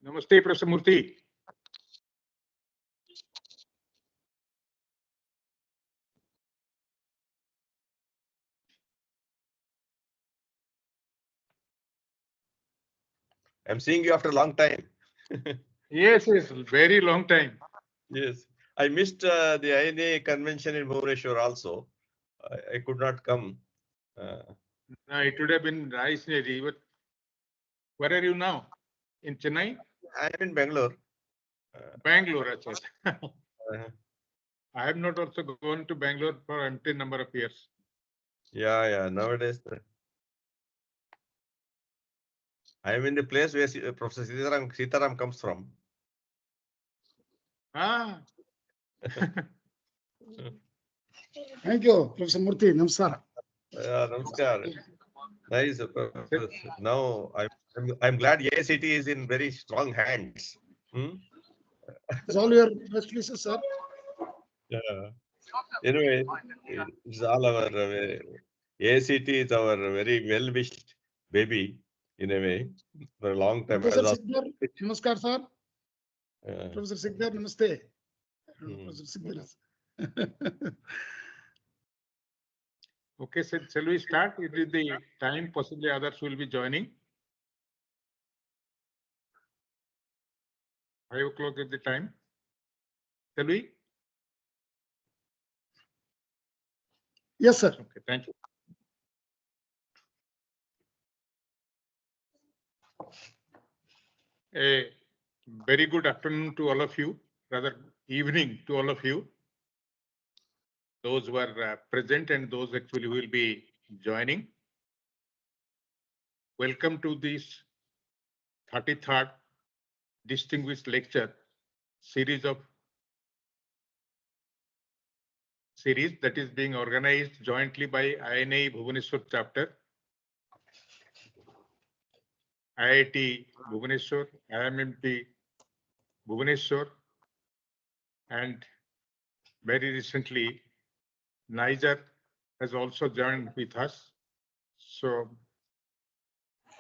Namaste, Professor Murthy. I'm seeing you after a long time. Yes, very long time. Yes, I missed the INA convention in Bhubaneswar also. I could not come. It would have been nice, but where are you now? In Chennai? I'm in Bangalore. Bangalore, achha. Uh, I have not also gone to Bangalore for umpteen number of years. yeah. Nowadays, I am in the place where Professor Sitharam comes from. Ah. Thank you, Professor Murthy. Namaskar. Namaskar. Nice. Now I'm glad AICT is in very strong hands. It's all your best wishes, sir. Yeah. Anyway, it's all our AICT is our very well-wished baby in a way for a long time. Professor Sitharam, namaskar, sir. Uh, Professor Sitharam, namaste. Professor Sitharam. Okay, so shall we start? It is the time, possibly others will be joining. 5 o'clock is the time. Shall we? Yes, sir. Okay, thank you. A very good afternoon to all of you, rather evening to all of you. Those who are present and those actually will be joining. Welcome to this 33rd distinguished lecture series that is being organized jointly by INA Bhubaneswar chapter, IIT Bhubaneswar, IMMT Bhubaneswar, and very recently Niger has also joined with us. So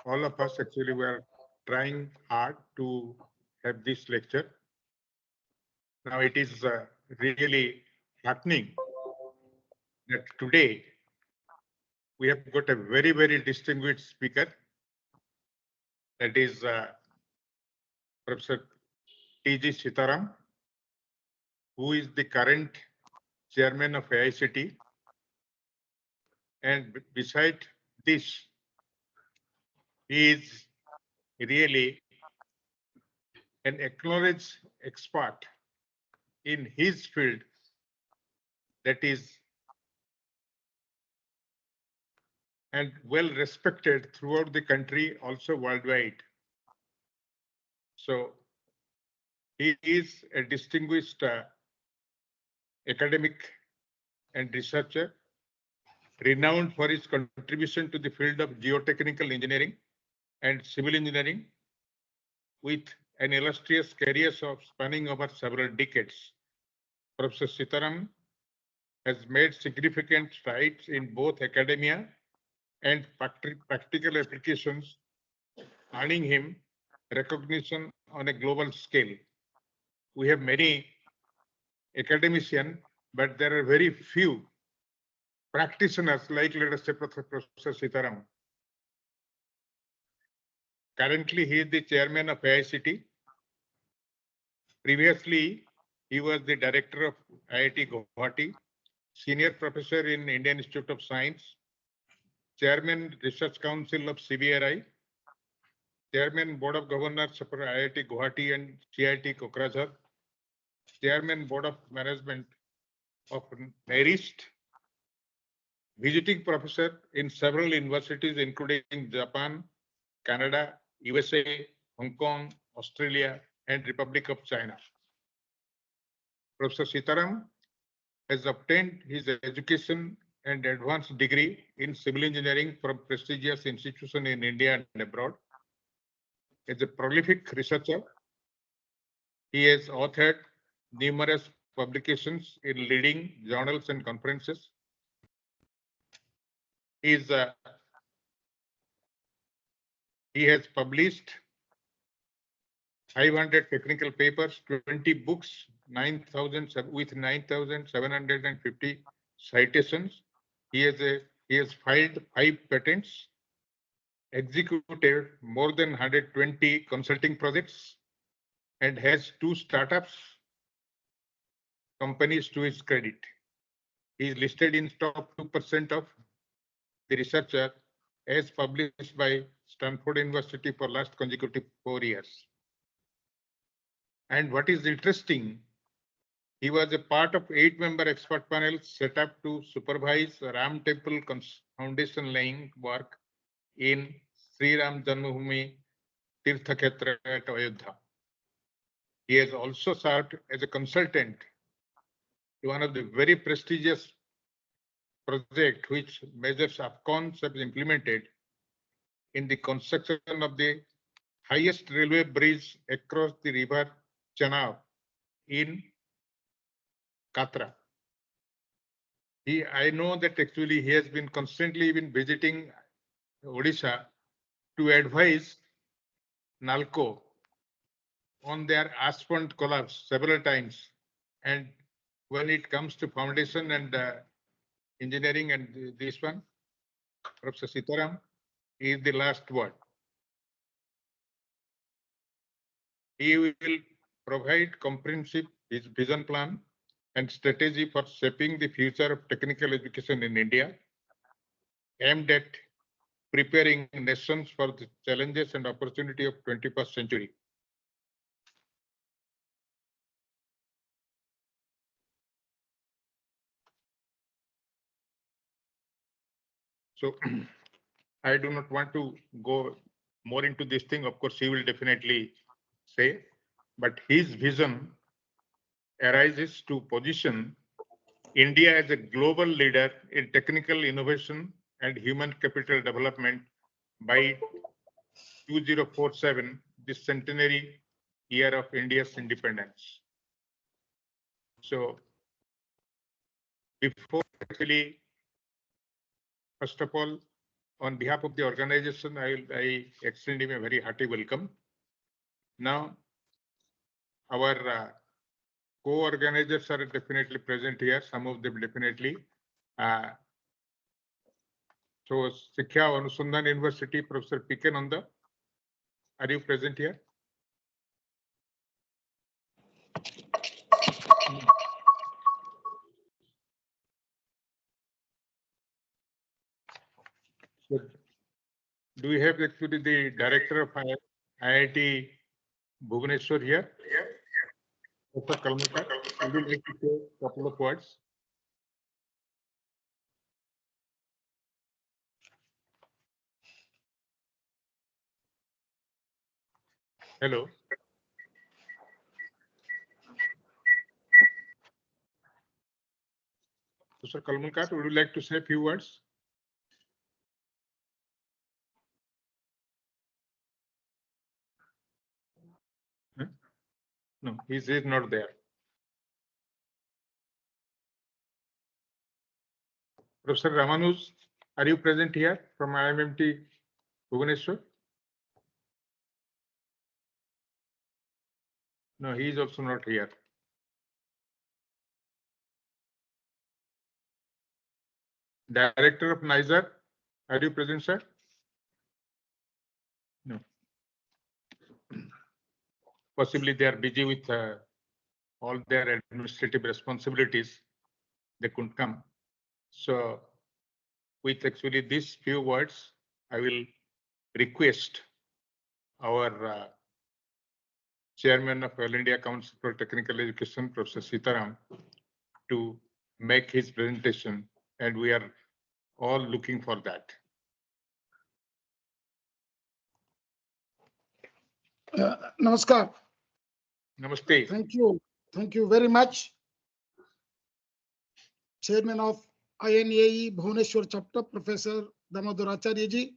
all of us actually were trying hard to have this lecture. Now it is really happening that today we have got a very, very distinguished speaker. That is Professor T.G. Sitharam, who is the current chairman of AICT. And beside this, he is really an acknowledged expert in his field, that is, and well respected throughout the country, also worldwide. So he is a distinguished academic and researcher, renowned for his contribution to the field of geotechnical engineering and civil engineering, with an illustrious career of spanning over several decades. Professor Sitharam has made significant strides in both academia and practical applications, earning him recognition on a global scale. We have many academicians, but there are very few practitioners like, let us say, Professor Sitharam. Currently, he is the chairman of AICT. Previously, he was the director of IIT Guwahati, senior professor in Indian Institute of Science, chairman Research Council of CBRI, chairman Board of Governors for IIT Guwahati and CIT Kokrajhar, chairman Board of Management of NIRIST, visiting professor in several universities including Japan, Canada, USA, Hong Kong, Australia, and Republic of China. Professor Sitharam has obtained his education and advanced degree in civil engineering from prestigious institutions in India and abroad. As a prolific researcher, he has authored numerous publications in leading journals and conferences. He has published 500 technical papers, 20 books, 9,750 citations. He has filed 5 patents, executed more than 120 consulting projects, and has 2 startups companies to his credit. He is listed in top 2% of the researcher as published by Stanford University for last consecutive 4 years. And what is interesting, he was a part of 8-member expert panel set up to supervise Ram Temple foundation laying work in Sri Ram Janmabhoomi Tirtha Kshetra at Ayodhya. He has also served as a consultant to one of the very prestigious projects which measures AFCONs have implemented in the construction of the highest railway bridge across the river Chenab in Katra. I know that actually he has been constantly visiting Odisha to advise NALCO on their asphalt collapse several times. And when it comes to foundation and engineering and this one, Prof. Sitharam is the last word. He will provide comprehensive vision plan and strategy for shaping the future of technical education in India, aimed at preparing nations for the challenges and opportunity of 21st century. So I do not want to go more into this thing. Of course, he will definitely say, but his vision arises to position India as a global leader in technical innovation and human capital development by 2047, the centenary year of India's independence. So before actually, first of all, on behalf of the organization, I extend him a very hearty welcome. Now, our co-organizers are definitely present here, some of them definitely. So, Sikha Anusandhan University, Professor P.K. Nanda, are you present here? So, do we have actually the director of IIT Bhubaneswar here? Professor Kalmukar, would you like to say a couple of words? Hello. Professor Kalmukar, would you like to say a few words? Huh? No, he is not there. Professor Ramanuj, are you present here from IMMT Bhubaneswar? No, he is also not here. Director of NISER, are you present, sir? No. Possibly they are busy with all their administrative responsibilities. They couldn't come. So, with actually these few words, I will request our Chairman of All India Council for Technical Education, Professor Sitharam, to make his presentation, and we are all looking for that. Namaskar. Namaste. Thank you. Thank you very much. Chairman of INAE Bhubaneswar chapter, Professor Damodar ji,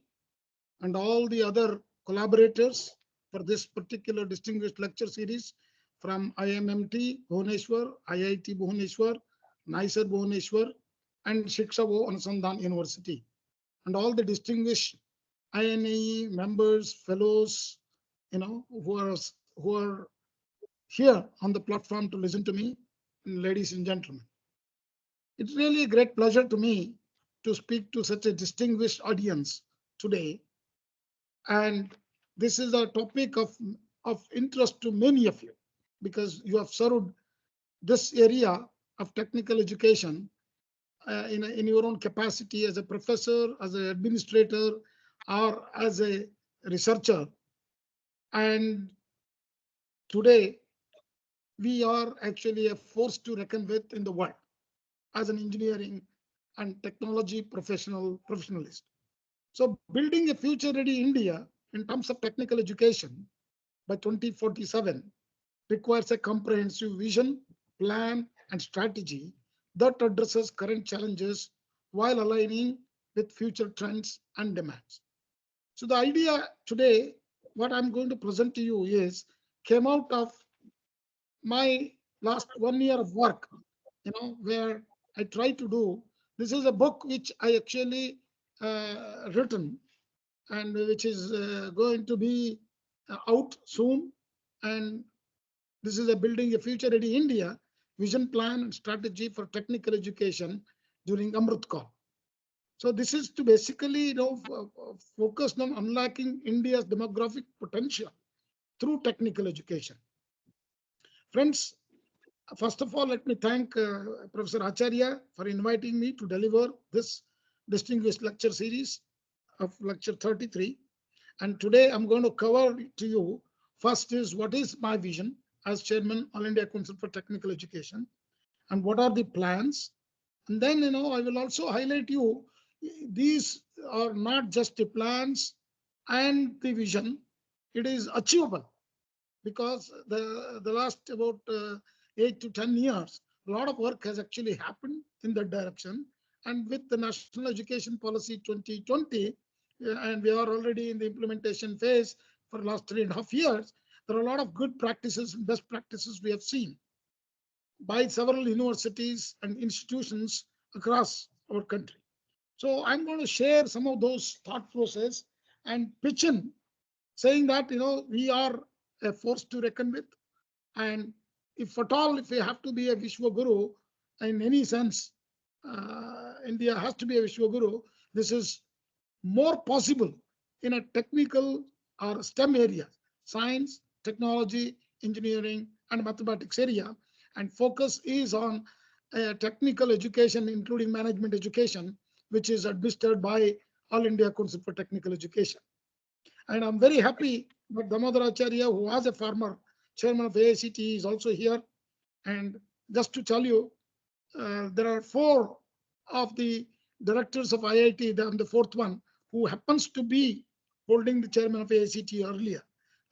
and all the other collaborators for this particular distinguished lecture series from IMMT Bhubaneswar, IIT Bhubaneswar, NISER Bhubaneswar, and Shiksha Anusandhan University, and all the distinguished INAE members, fellows, who are who are here on the platform to listen to me, ladies and gentlemen. It's really a great pleasure to me to speak to such a distinguished audience today. And this is a topic of interest to many of you because you have served this area of technical education in your own capacity as a professor, as an administrator, or as a researcher. And today, we are actually a force to reckon with in the world as an engineering and technology professionalist. So building a future-ready India in terms of technical education by 2047 requires a comprehensive vision, plan, and strategy that addresses current challenges while aligning with future trends and demands. So the idea today, what I'm going to present to you is came out of my last 1 year of work, where I try to do. This is a book which I actually written and which is going to be out soon. And this is a building a future ready India vision plan and strategy for technical education during Amrit Kaal. So this is to basically focus on unlocking India's demographic potential through technical education. Friends, first of all, let me thank Professor Acharya for inviting me to deliver this distinguished lecture series of lecture 33. And today I'm going to cover to you, first is what is my vision as chairman All India Council for Technical Education and what are the plans. And then, I will also highlight you, these are not just the plans and the vision, it is achievable because the last about 8 to 10 years, a lot of work has actually happened in that direction. And with the National Education Policy 2020, and we are already in the implementation phase for the last 3.5 years, there are a lot of good practices and best practices we have seen by several universities and institutions across our country. So I'm going to share some of those thought process and pitch in, saying that we are a force to reckon with, and if at all, if we have to be a Vishwa Guru in any sense, India has to be a Vishwa Guru. This is more possible in a technical or STEM area, science, technology, engineering, and mathematics area. And focus is on technical education, including management education, which is administered by All India Council for Technical Education. And I'm very happy that Damodar Acharya, who was a former chairman of AICT, is also here. And just to tell you, there are 4 of the directors of IIT, I'm the 4th one, who happens to be holding the chairman of AICT earlier.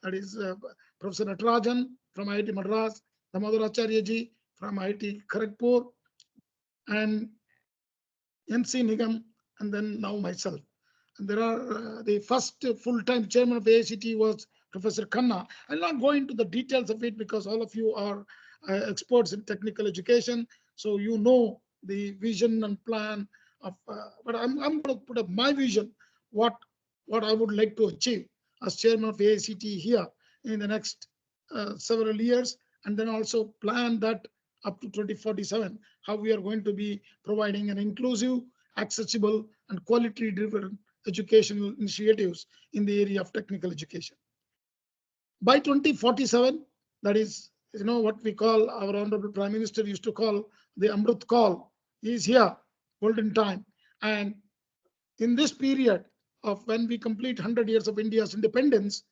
That is Professor Natarajan from IIT Madras, Damodar Acharya ji from IIT Kharagpur, and NC Nigam, and then now myself. And there are the first full-time chairman of AICT was Professor Khanna. I'll not go into the details of it because all of you are experts in technical education, so you know the vision and plan of. But I'm going to put up my vision, what I would like to achieve as chairman of AICT here in the next several years, and then also plan that up to 2047, how we are going to be providing an inclusive, accessible, and quality-driven educational initiatives in the area of technical education. By 2047, that is, what we call, our Honorable Prime Minister used to call the Amrit Kaal, is here, golden time. And in this period of when we complete 100 years of India's independence,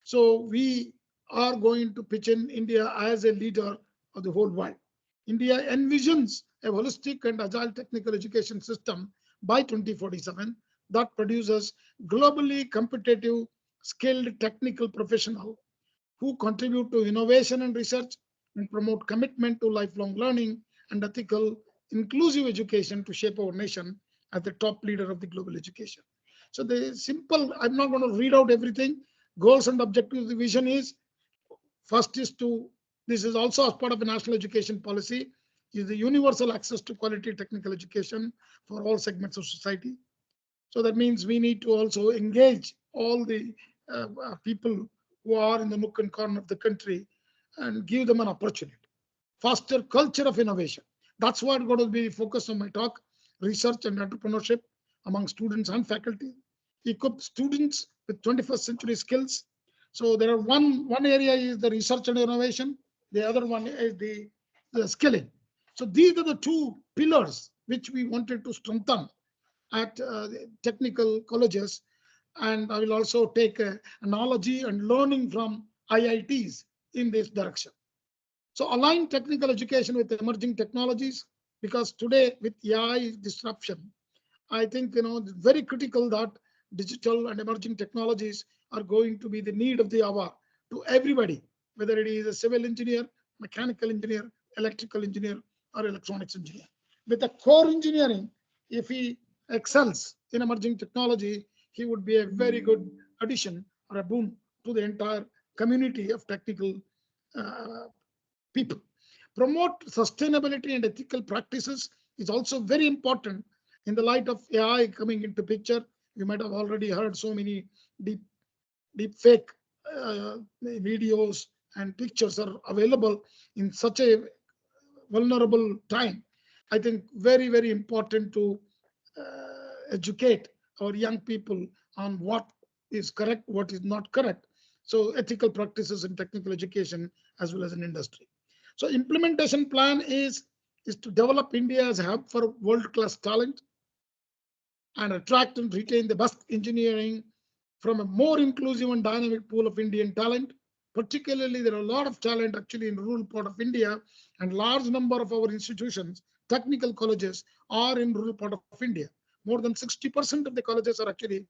so we are going to pitch in India as a leader of the whole world. India envisions a holistic and agile technical education system by 2047 that produces globally competitive, skilled technical professionals who contribute to innovation and research and promote commitment to lifelong learning and ethical, inclusive education to shape our nation as the top leader of the global education. So the simple, I'm not going to read out everything. Goals and objectives of the vision is, first is to, this is also as part of the national education policy, is the universal access to quality technical education for all segments of society. So that means we need to also engage all the people who are in the nook and corner of the country and give them an opportunity. Foster culture of innovation. That's what going to be focused on my talk. Research and entrepreneurship among students and faculty. Equip students with 21st century skills. So there are one area is the research and innovation. The other one is the skilling. So these are the two pillars which we wanted to strengthen at the technical colleges. And I will also take analogy and learning from IITs in this direction. So align technical education with emerging technologies, because today with AI disruption, I think it's very critical that digital and emerging technologies are going to be the need of the hour to everybody, whether it is a civil engineer, mechanical engineer, electrical engineer, or electronics engineer. With the core engineering, if he excels in emerging technology, he would be a very good addition or a boon to the entire community of technical people. Promote sustainability and ethical practices is also very important in the light of AI coming into picture. You might have already heard so many deep fake videos and pictures are available in such a vulnerable time. I think very, very important to educate our young people on what is correct, what is not correct. So ethical practices in technical education as well as in industry. So implementation plan is to develop India as a hub for world-class talent and attract and retain the best engineering from a more inclusive and dynamic pool of Indian talent. Particularly, there are a lot of talent actually in rural part of India, and large number of our institutions, technical colleges, are in rural part of India. More than 60% of the colleges are actually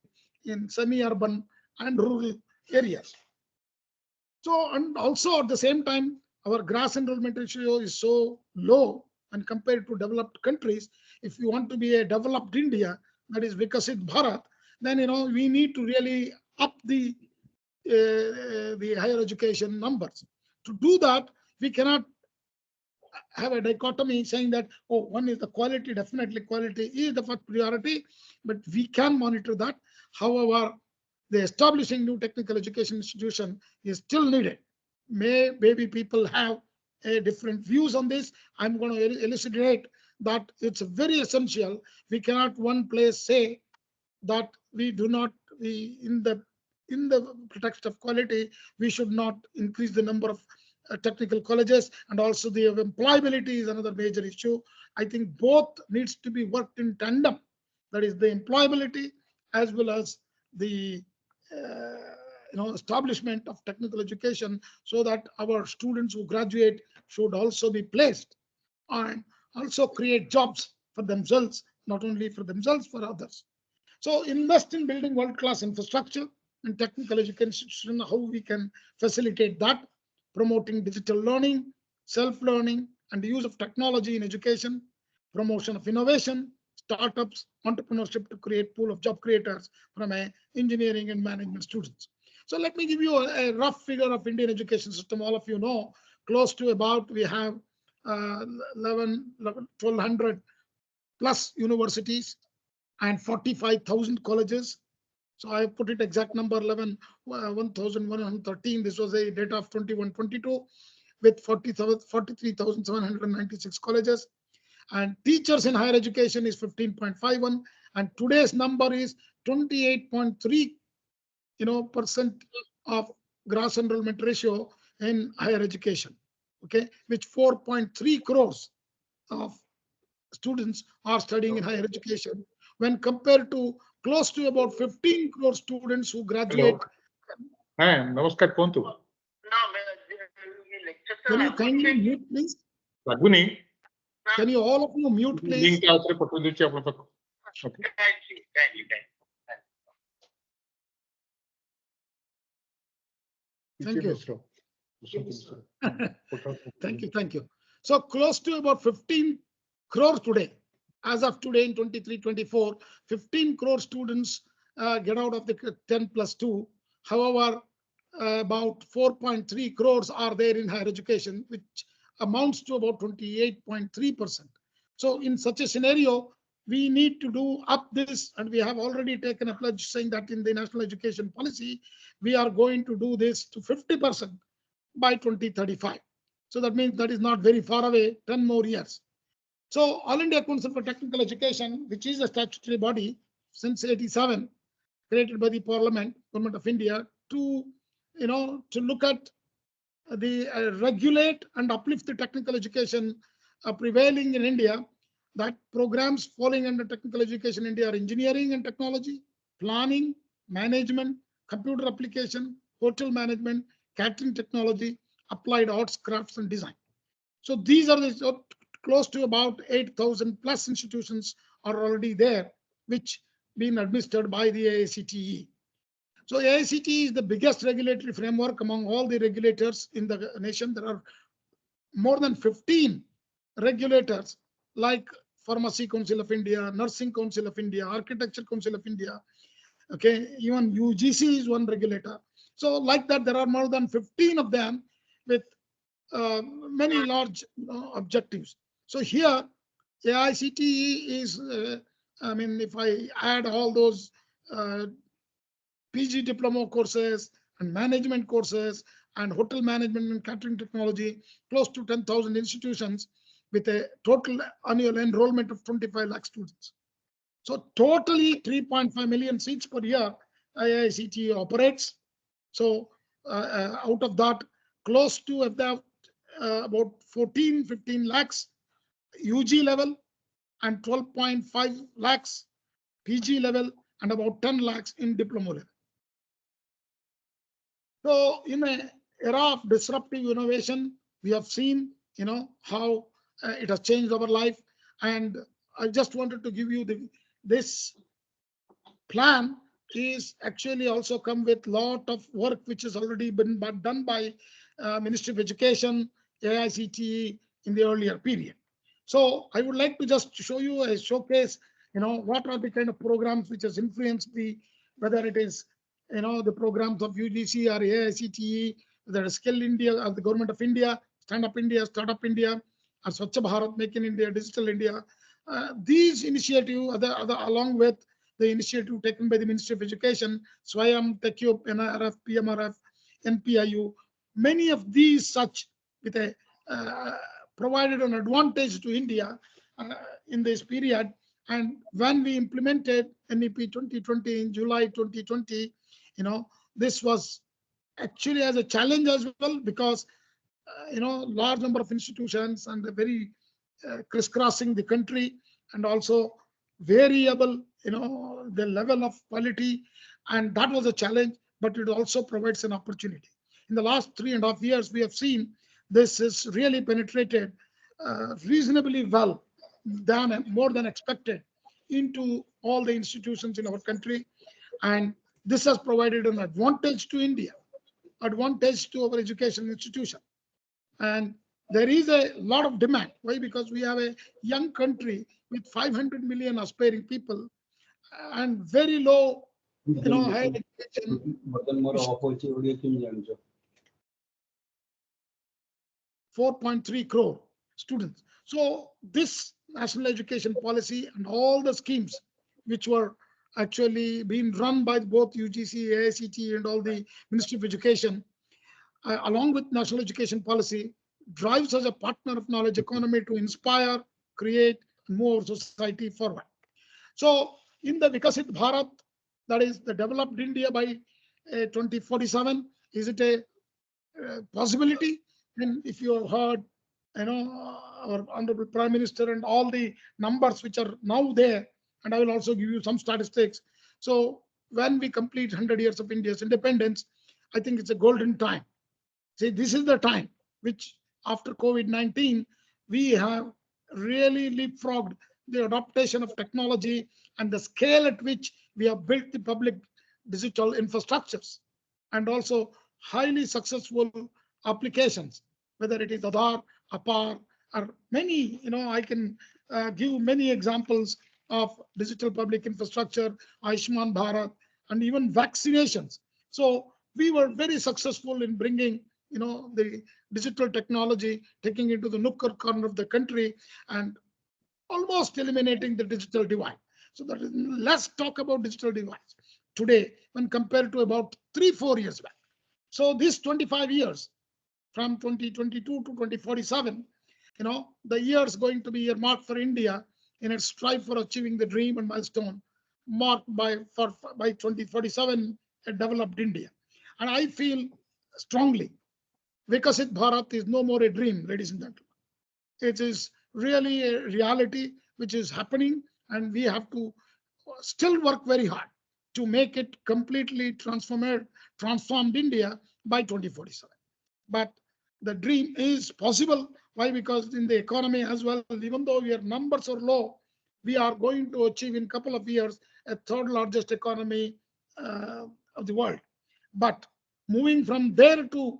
in semi-urban and rural areas. So, and also at the same time, our gross enrollment ratio is so low when compared to developed countries. If you want to be a developed India, that is Vikasit Bharat, then we need to really up the higher education numbers. To do that, we cannot have a dichotomy saying that, oh, one is the quality, definitely quality is the first priority, but we can monitor that. However, the establishing new technical education institution is still needed. Maybe people have a different views on this. I'm going to elucidate that it's very essential. We cannot one place say that we do not, in the pretext of quality, we should not increase the number of technical colleges, and also the employability is another major issue. I think both needs to be worked in tandem. That is the employability as well as the establishment of technical education, so that our students who graduate should also be placed and also create jobs for themselves, not only for themselves, for others. So invest in building world-class infrastructure and technical education, how we can facilitate that, promoting digital learning, self-learning, and the use of technology in education, promotion of innovation, startups, entrepreneurship to create pool of job creators from engineering and management students. So let me give you a rough figure of Indian education system. All of you know, close to about we have 1,200 plus universities and 45,000 colleges. So I put it exact number 1,113. This was a data of 21-22 with 43,796 colleges. And teachers in higher education is 15.51. And today's number is 28.3 percent of gross enrollment ratio in higher education. Okay, which 4.3 crores of students are studying in higher education, when compared to close to about 15 crore students who graduate. Namaskar, Pontu. Can you kindly mute, please? Raguni. Can you all of you mute, please? Okay. Thank you. Thank you. So close to about 15 crore today. As of today in 23-24, 15 crore students get out of the 10+2. However, about 4.3 crores are there in higher education, which amounts to about 28.3%. So in such a scenario, we need to do up this, and we have already taken a pledge saying that in the national education policy, we are going to do this to 50% by 2035. So that means that is not very far away, 10 more years. So All India Council for Technical Education, which is a statutory body since 87, created by the Parliament, Government of India, to to look at the regulate and uplift the technical education prevailing in India. That programs falling under technical education in India are engineering and technology, planning, management, computer application, hotel management, catering technology, applied arts, crafts, and design. So these are the close to about 8,000 plus institutions are already there, which been administered by the AICTE. So AICTE is the biggest regulatory framework among all the regulators in the nation. There are more than 15 regulators like Pharmacy Council of India, Nursing Council of India, Architecture Council of India. Okay, even UGC is one regulator. So like that, there are more than 15 of them with many large objectives. So here, AICTE is, I mean, if I add all those PG diploma courses and management courses and hotel management and catering technology, close to 10,000 institutions with a total annual enrollment of 25 lakh students. So totally 3.5 million seats per year AICTE operates. So out of that, close to about 15 lakhs UG level and 12.5 lakhs PG level and about 10 lakhs in diploma level. So in an era of disruptive innovation, we have seen, how it has changed our life. And I just wanted to give you this plan is actually also come with lot of work which has already been done by Ministry of Education, AICTE in the earlier period. So I would like to just show you a showcase, what are the kind of programs which has influenced whether it is, the programs of UGC or AICTE, whether it's Skill India or the Government of India, Stand Up India, Startup India, or Swachh Bharat, Make in India, Digital India. These initiatives, along with the initiative taken by the Ministry of Education, Swayam, TechUp, NRF, PMRF, NPIU, many of these such with a provided an advantage to India in this period. And when we implemented NEP 2020 in July 2020, this was actually as a challenge as well, because large number of institutions and very crisscrossing the country, and also variable, the level of quality, and that was a challenge, but it also provides an opportunity. In the last 3.5 years, we have seen this is really penetrated reasonably well, more than expected, into all the institutions in our country, and this has provided an advantage to India, advantage to our education institution. And there is a lot of demand. Why? Because we have a young country with 500 million aspiring people and very low, higher education. 4.3 crore students. So this national education policy and all the schemes which were actually being run by both UGC, AICTE, and all the Ministry of Education, along with national education policy, drives as a partner of knowledge economy to inspire, create, and move society forward. So in the Vikasit Bharat, that is the developed India by 2047, is it a possibility? And if you have heard, our Honorable Prime Minister and all the numbers which are now there, and I will also give you some statistics. So when we complete 100 years of India's independence, I think it's a golden time. See, this is the time which after COVID-19, we have really leapfrogged the adaptation of technology and the scale at which we have built the public digital infrastructures, and also highly successful applications, whether it is Aadhaar, APAR, or many, I can give many examples of digital public infrastructure, Ayushman Bharat, and even vaccinations. So we were very successful in bringing, the digital technology, taking it to the nook or corner of the country, and almost eliminating the digital divide. So that is, let's talk about digital divides today when compared to about 3-4 years back. So these 25 years from 2022 to 2047, the years going to be earmarked for India in its strive for achieving the dream and milestone marked by 2047, a developed India. And I feel strongly, Vikasit Bharat is no more a dream, ladies and gentlemen. It is really a reality which is happening, and we have to still work very hard to make it completely transformed India by 2047. But the dream is possible. Why? Because in the economy as well, even though your numbers are low, we are going to achieve in a couple of years a third largest economy of the world. But moving from there to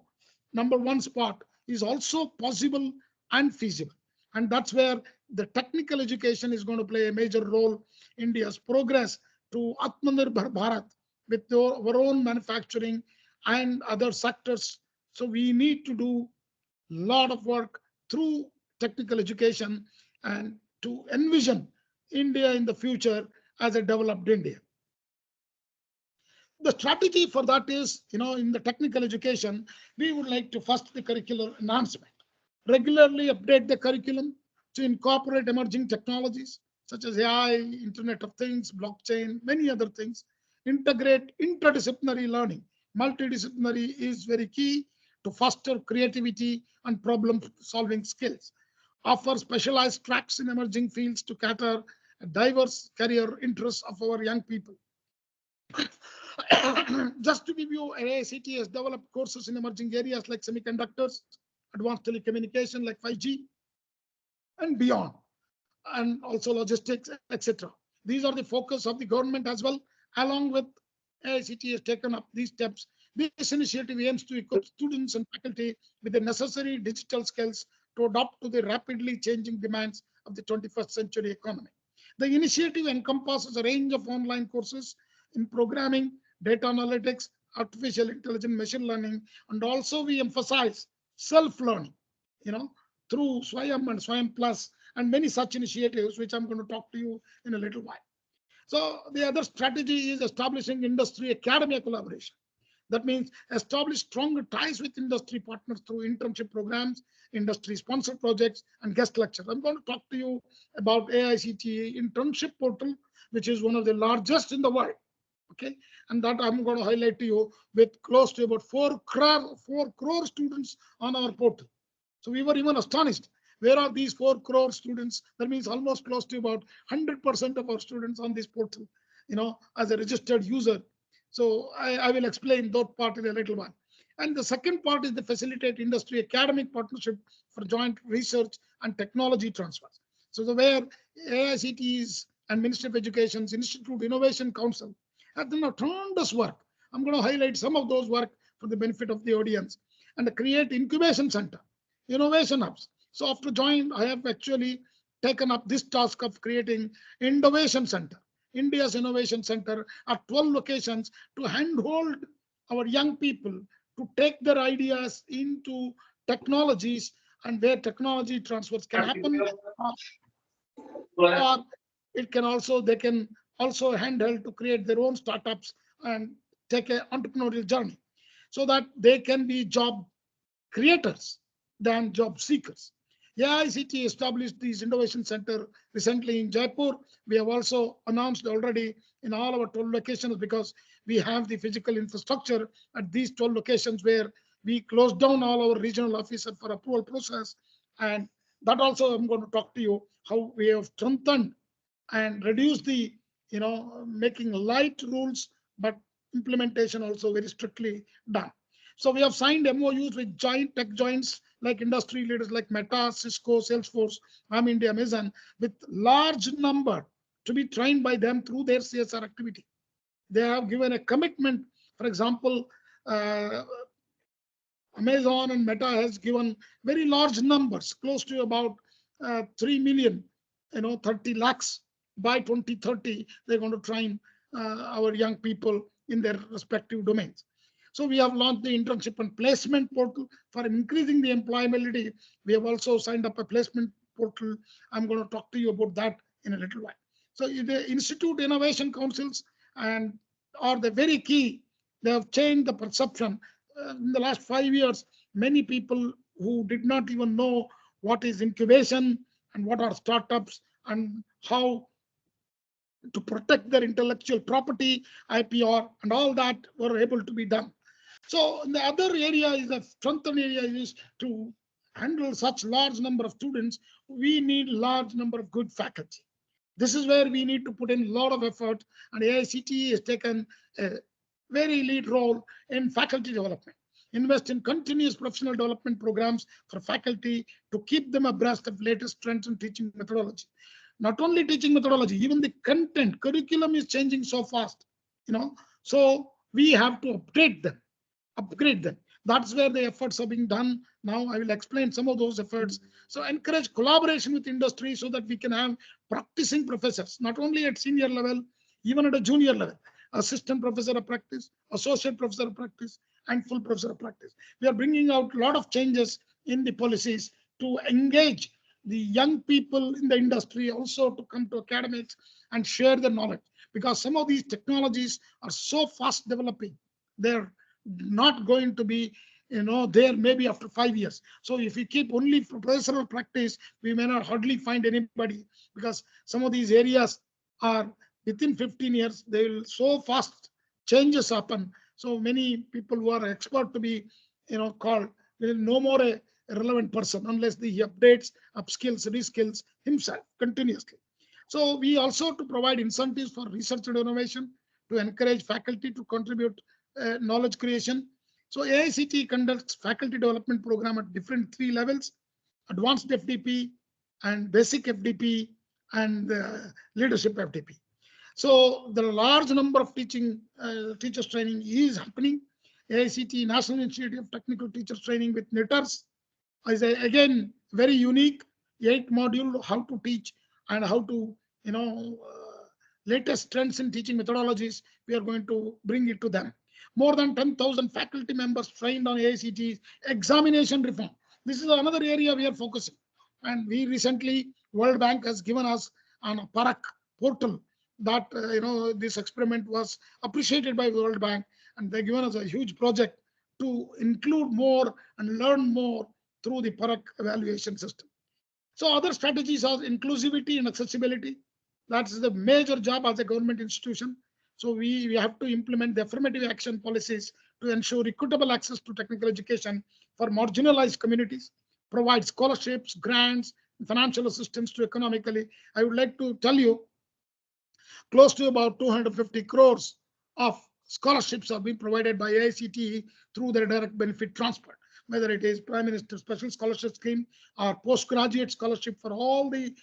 number one spot is also possible and feasible. And that's where the technical education is going to play a major role. India's progress to Atmanirbhar Bharat with our own manufacturing and other sectors. So we need to do a lot of work through technical education and to envision India in the future as a developed India. The strategy for that is, in the technical education, we would like to first the curricular enhancement, regularly update the curriculum to incorporate emerging technologies such as AI, Internet of Things, blockchain, many other things, integrate interdisciplinary learning. Multidisciplinary is very key to foster creativity and problem-solving skills. Offer specialized tracks in emerging fields to cater diverse career interests of our young people. Just to give you, AICT has developed courses in emerging areas like semiconductors, advanced telecommunication like 5G, and beyond, and also logistics, etc. These are the focus of the government as well. Along with AICT has taken up these steps. This initiative aims to equip students and faculty with the necessary digital skills to adapt to the rapidly changing demands of the 21st century economy. The initiative encompasses a range of online courses in programming, data analytics, artificial intelligence, machine learning, and also we emphasize self-learning, through Swayam and Swayam Plus and many such initiatives, which I'm going to talk to you in a little while. So the other strategy is establishing industry academia collaboration. That means establish stronger ties with industry partners through internship programs, industry sponsored projects, and guest lectures. I'm going to talk to you about AICTE internship portal, which is one of the largest in the world. Okay, and that I'm going to highlight to you with close to about 4 crore students on our portal. So we were even astonished. Where are these 4 crore students? That means almost close to about 100% of our students on this portal, as a registered user. So I will explain that part in a little while. And the second part is the facilitate industry academic partnership for joint research and technology transfers. So where AICTE's and Ministry of Education's Institute Innovation Council have done a tremendous work. I'm going to highlight some of those work for the benefit of the audience. And create incubation center, innovation hubs. So after joining, I have actually taken up this task of creating innovation center. India's innovation center at 12 locations to handhold our young people to take their ideas into technologies, and where technology transfers can happen, or it can also, they can also handheld to create their own startups and take an entrepreneurial journey so that they can be job creators than job seekers. AICT established these innovation center recently in Jaipur. We have also announced already in all our 12 locations, because we have the physical infrastructure at these 12 locations where we closed down all our regional offices for approval process. And that also I'm going to talk to you how we have strengthened and reduced the, making light rules, but implementation also very strictly done. So we have signed MOUs with giant tech giants like industry leaders like Meta, Cisco, Salesforce, India, Amazon, with large number to be trained by them through their CSR activity. They have given a commitment. For example, Amazon and Meta has given very large numbers, close to about 3 million, 30 lakhs by 2030. They're going to train our young people in their respective domains. So we have launched the internship and placement portal for increasing the employability. We have also signed up a placement portal. I'm going to talk to you about that in a little while. So the Institute Innovation Councils and are the very key. They have changed the perception. In the last 5 years, many people who did not even know what is incubation and what are startups and how to protect their intellectual property, IPR, and all that were able to be done. So the other area is the strengthened area is to handle such large number of students. We need large number of good faculty. This is where we need to put in a lot of effort, and AICTE has taken a very lead role in faculty development. Invest in continuous professional development programs for faculty to keep them abreast of latest trends in teaching methodology. Not only teaching methodology, even the content, curriculum is changing so fast, so we have to upgrade them. That's where the efforts are being done. Now I will explain some of those efforts. So encourage collaboration with industry so that we can have practicing professors, not only at senior level, even at a junior level, assistant professor of practice, associate professor of practice, and full professor of practice. We are bringing out a lot of changes in the policies to engage the young people in the industry also to come to academics and share their knowledge, because some of these technologies are so fast developing. They're not going to be there maybe after 5 years. So if we keep only professional practice, we may not hardly find anybody, because some of these areas are within 15 years, they will so fast changes happen. So many people who are expert to be called will no more a relevant person unless he updates, upskills, reskills himself continuously. So we also to provide incentives for research and innovation to encourage faculty to contribute knowledge creation. So AICTE conducts faculty development program at different 3 levels: advanced FDP and basic FDP and leadership FDP. So the large number of teachers training is happening. AICTE National Institute of Technical Teachers Training with knitters is again very unique 8 module how to teach and how to latest trends in teaching methodologies. We are going to bring it to them. More than 10,000 faculty members trained on AICTE examination reform. This is another area we are focusing. And we recently, World Bank has given us on a Parak portal that, this experiment was appreciated by World Bank, and they've given us a huge project to include more and learn more through the Parak evaluation system. So other strategies are inclusivity and accessibility. That's the major job as a government institution. So we have to implement the affirmative action policies to ensure equitable access to technical education for marginalized communities, provide scholarships, grants, financial assistance to economically. I would like to tell you, close to about 250 crores of scholarships are being provided by AICTE through their direct benefit transfer, whether it is Prime Minister Special Scholarship Scheme or postgraduate scholarship for all the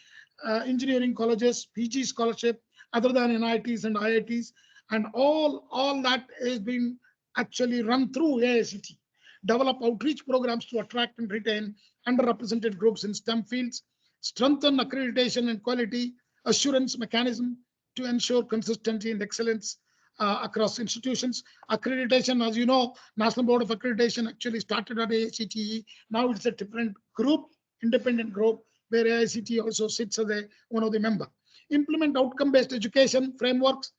engineering colleges, PG scholarship, other than NITs and IITs, and all that is being actually run through AICTE. Develop outreach programs to attract and retain underrepresented groups in STEM fields, strengthen accreditation and quality assurance mechanism to ensure consistency and excellence across institutions. Accreditation, as you know, National Board of Accreditation actually started at AICTE. Now it's a different group, independent group, where AICTE also sits as one of the members. Implement outcome-based education frameworks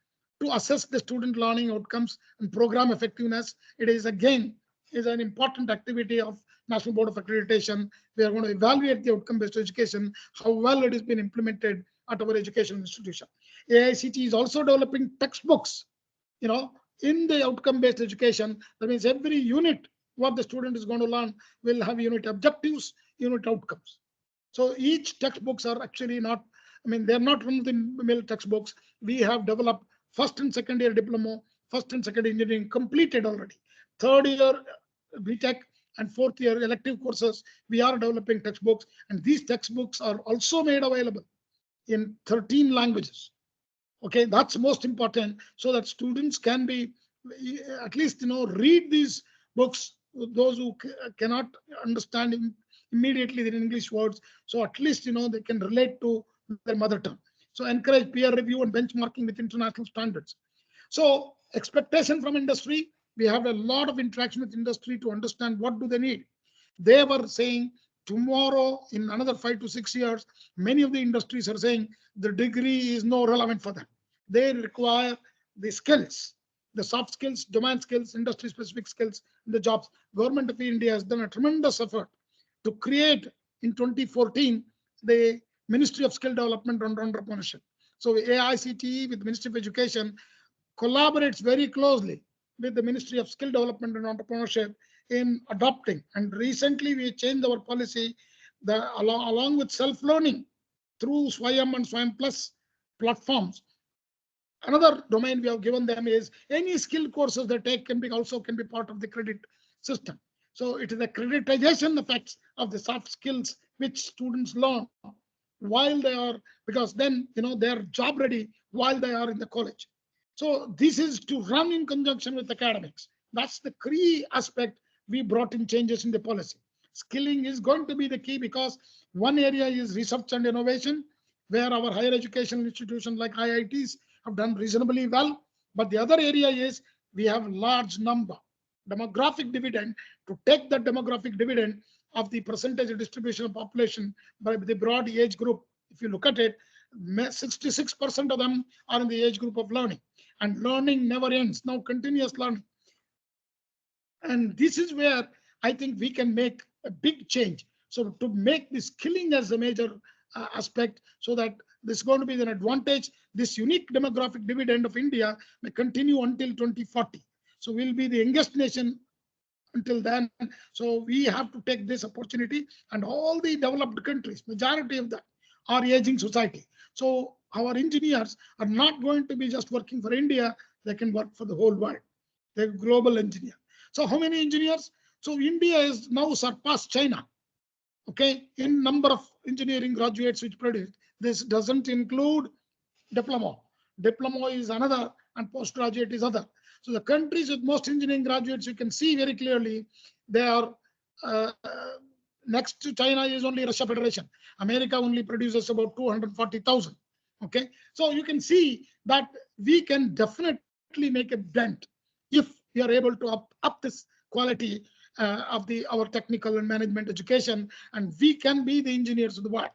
to assess the student learning outcomes and program effectiveness. It is again an important activity of National Board of Accreditation. We are going to evaluate the outcome-based education, how well it has been implemented at our educational institution. AICTE is also developing textbooks, in the outcome-based education. That means every unit, what the student is going to learn will have unit objectives, unit outcomes. So each textbooks are actually not, they're not run-of-the-mill textbooks. We have developed first and second year diploma, first and second engineering completed already. Third year BTech and fourth year elective courses, we are developing textbooks, and these textbooks are also made available in 13 languages. Okay, that's most important, so that students can be at least read these books, those who cannot understand immediately the English words, so at least they can relate to their mother tongue. So encourage peer review and benchmarking with international standards. So expectation from industry, we have a lot of interaction with industry to understand what do they need. They were saying tomorrow, in another 5 to 6 years, many of the industries are saying the degree is no relevant for them. They require the skills, the soft skills, domain skills, industry specific skills in the jobs. Government of India has done a tremendous effort to create in 2014 the Ministry of Skill Development and Entrepreneurship. So AICTE with Ministry of Education collaborates very closely with the Ministry of Skill Development and Entrepreneurship in adopting. And recently we changed our policy along with self-learning through Swayam and Swayam Plus platforms. Another domain we have given them is any skill courses they take can be part of the credit system. So it is the creditization effects of the soft skills which students learn while they are, because then they are job ready while they are in the college. So this is to run in conjunction with academics. That's the key aspect we brought in changes in the policy. Skilling is going to be the key because one area is research and innovation, where our higher education institutions like IITs have done reasonably well. But the other area is we have large number demographic dividend. To take that demographic dividend of the percentage of distribution of population by the broad age group, if you look at it, 66% of them are in the age group of learning, and learning never ends. Now continuous learning. And this is where I think we can make a big change. So to make the skilling as a major aspect, so that this is going to be an advantage. This unique demographic dividend of India may continue until 2040. So we'll be the youngest nation until then. So we have to take this opportunity, and all the developed countries, majority of them are aging society. So our engineers are not going to be just working for India, they can work for the whole world. They're global engineer. So how many engineers? So India is now surpassed China, okay, in number of engineering graduates which produce. This doesn't include diploma. Diploma is another and postgraduate is other. So the countries with most engineering graduates, you can see very clearly, they are next to China is only Russia Federation. America only produces about 240,000. Okay, so you can see that we can definitely make a dent if we are able to up this quality of our technical and management education, and we can be the engineers of the world.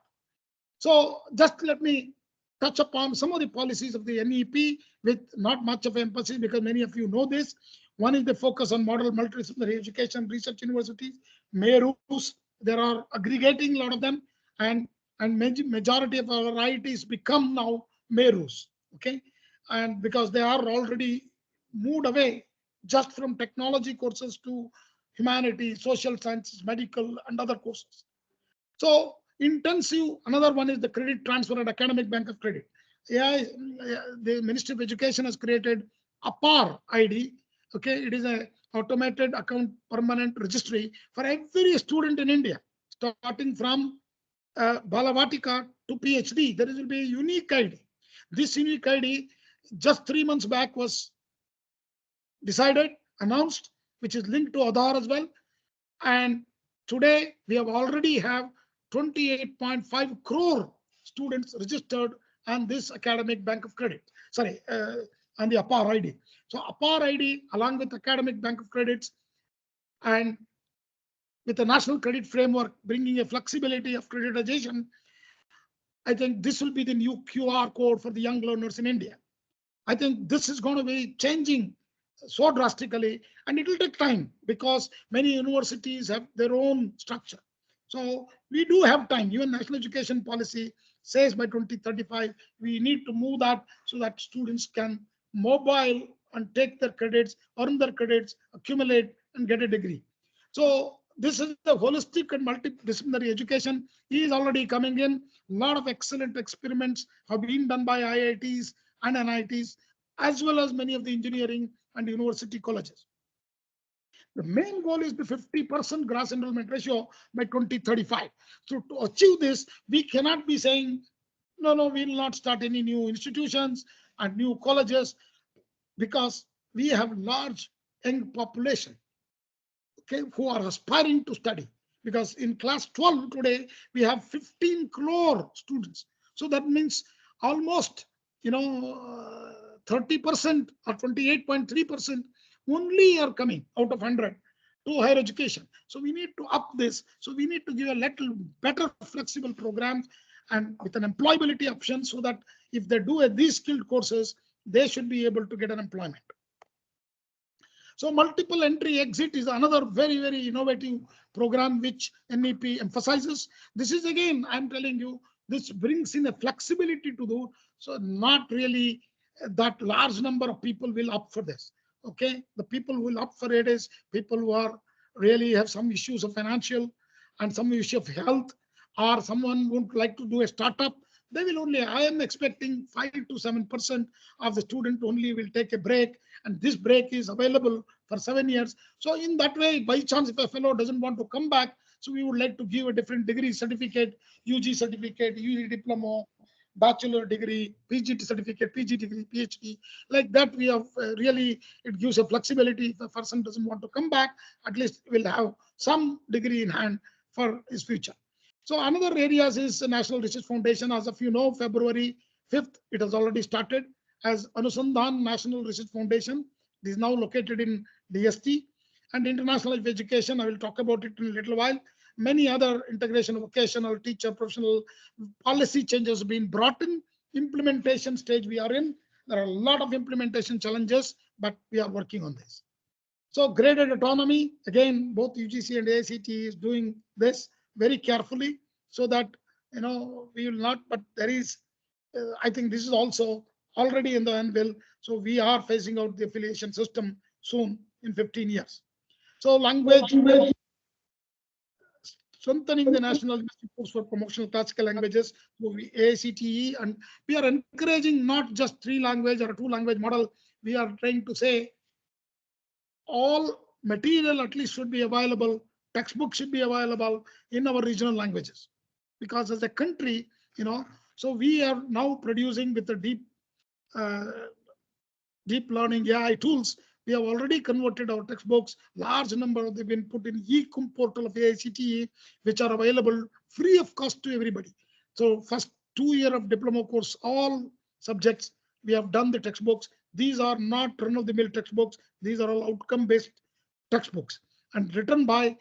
So just let me touch upon some of the policies of the NEP with not much of emphasis, because many of you know this. One is the focus on model multidisciplinary education, research universities, MERUs. There are aggregating a lot of them, and majority of our IITs become now MERUs. Okay, and because they are already moved away just from technology courses to humanities, social sciences, medical, and other courses. So intensive, another one is the credit transfer and academic bank of credit. Yeah, the Ministry of Education has created APAR ID. Okay, it is a automated account permanent registry for every student in India, starting from Balavatika to PhD. There will be a unique ID. This unique ID just 3 months back was decided, announced, which is linked to Aadhaar as well. And today we have already have 28.5 crore students registered on this academic bank of credit. Sorry, on the APAR ID. So APAR ID along with academic bank of credits and with the national credit framework bringing a flexibility of creditization, I think this will be the new QR code for the young learners in India. I think this is going to be changing so drastically, and it will take time because many universities have their own structure. So we do have time. Even national education policy says by 2035, we need to move that so that students can mobile and take their credits, earn their credits, accumulate and get a degree. So this is the holistic and multidisciplinary education is already coming in. A lot of excellent experiments have been done by IITs and NITs, as well as many of the engineering and university colleges. The main goal is the 50% gross enrollment ratio by 2035. So to achieve this, we cannot be saying, no, we will not start any new institutions and new colleges, because we have large young population, okay, who are aspiring to study. Because in class 12 today, we have 15 crore students. So that means almost, 30% or 28.3% only are coming out of 100 to higher education. So we need to up this. So we need to give a little better flexible programs and with an employability option, so that if they do these skilled courses, they should be able to get an employment. So multiple entry exit is another very, very innovative program which NEP emphasizes. This is again, I'm telling you, this brings in a flexibility to do. So not really that large number of people will opt for this. Okay, the people who will opt for it is people who are really have some issues of financial and some issue of health, or someone would like to do a startup. They will only, I am expecting 5 to 7% of the student only will take a break, and this break is available for 7 years. So in that way, by chance, if a fellow doesn't want to come back, so we would like to give a different degree certificate, UG certificate, UG diploma, bachelor degree, PG certificate, PG degree, PhD. Like that, we have really, it gives a flexibility. If a person doesn't want to come back, at least will have some degree in hand for his future. So another areas is National Research Foundation. As of you know, February 5th, it has already started as Anusandhan National Research Foundation. It is now located in DST. And International Education, I will talk about it in a little while. Many other integration of vocational, teacher, professional policy changes have been brought in. Implementation stage we are in. There are a lot of implementation challenges, but we are working on this. So graded autonomy, again, both UGC and AICT is doing this very carefully, so that, you know, we will not, but there is, I think this is also already in the anvil. So we are phasing out the affiliation system soon in 15 years. So language, strengthening the national course for promotional classical languages, so AICTE, and we are encouraging not just 3-language or a 2-language model. We are trying to say all material at least should be available, textbooks should be available in our regional languages. Because as a country, you know, so we are now producing with the deep learning AI tools. We have already converted our textbooks. Large number of them been put in e-com portal of AICTE, which are available free of cost to everybody. So first 2 year of diploma course, all subjects, we have done the textbooks. These are not run-of-the-mill textbooks. These are all outcome-based textbooks and written by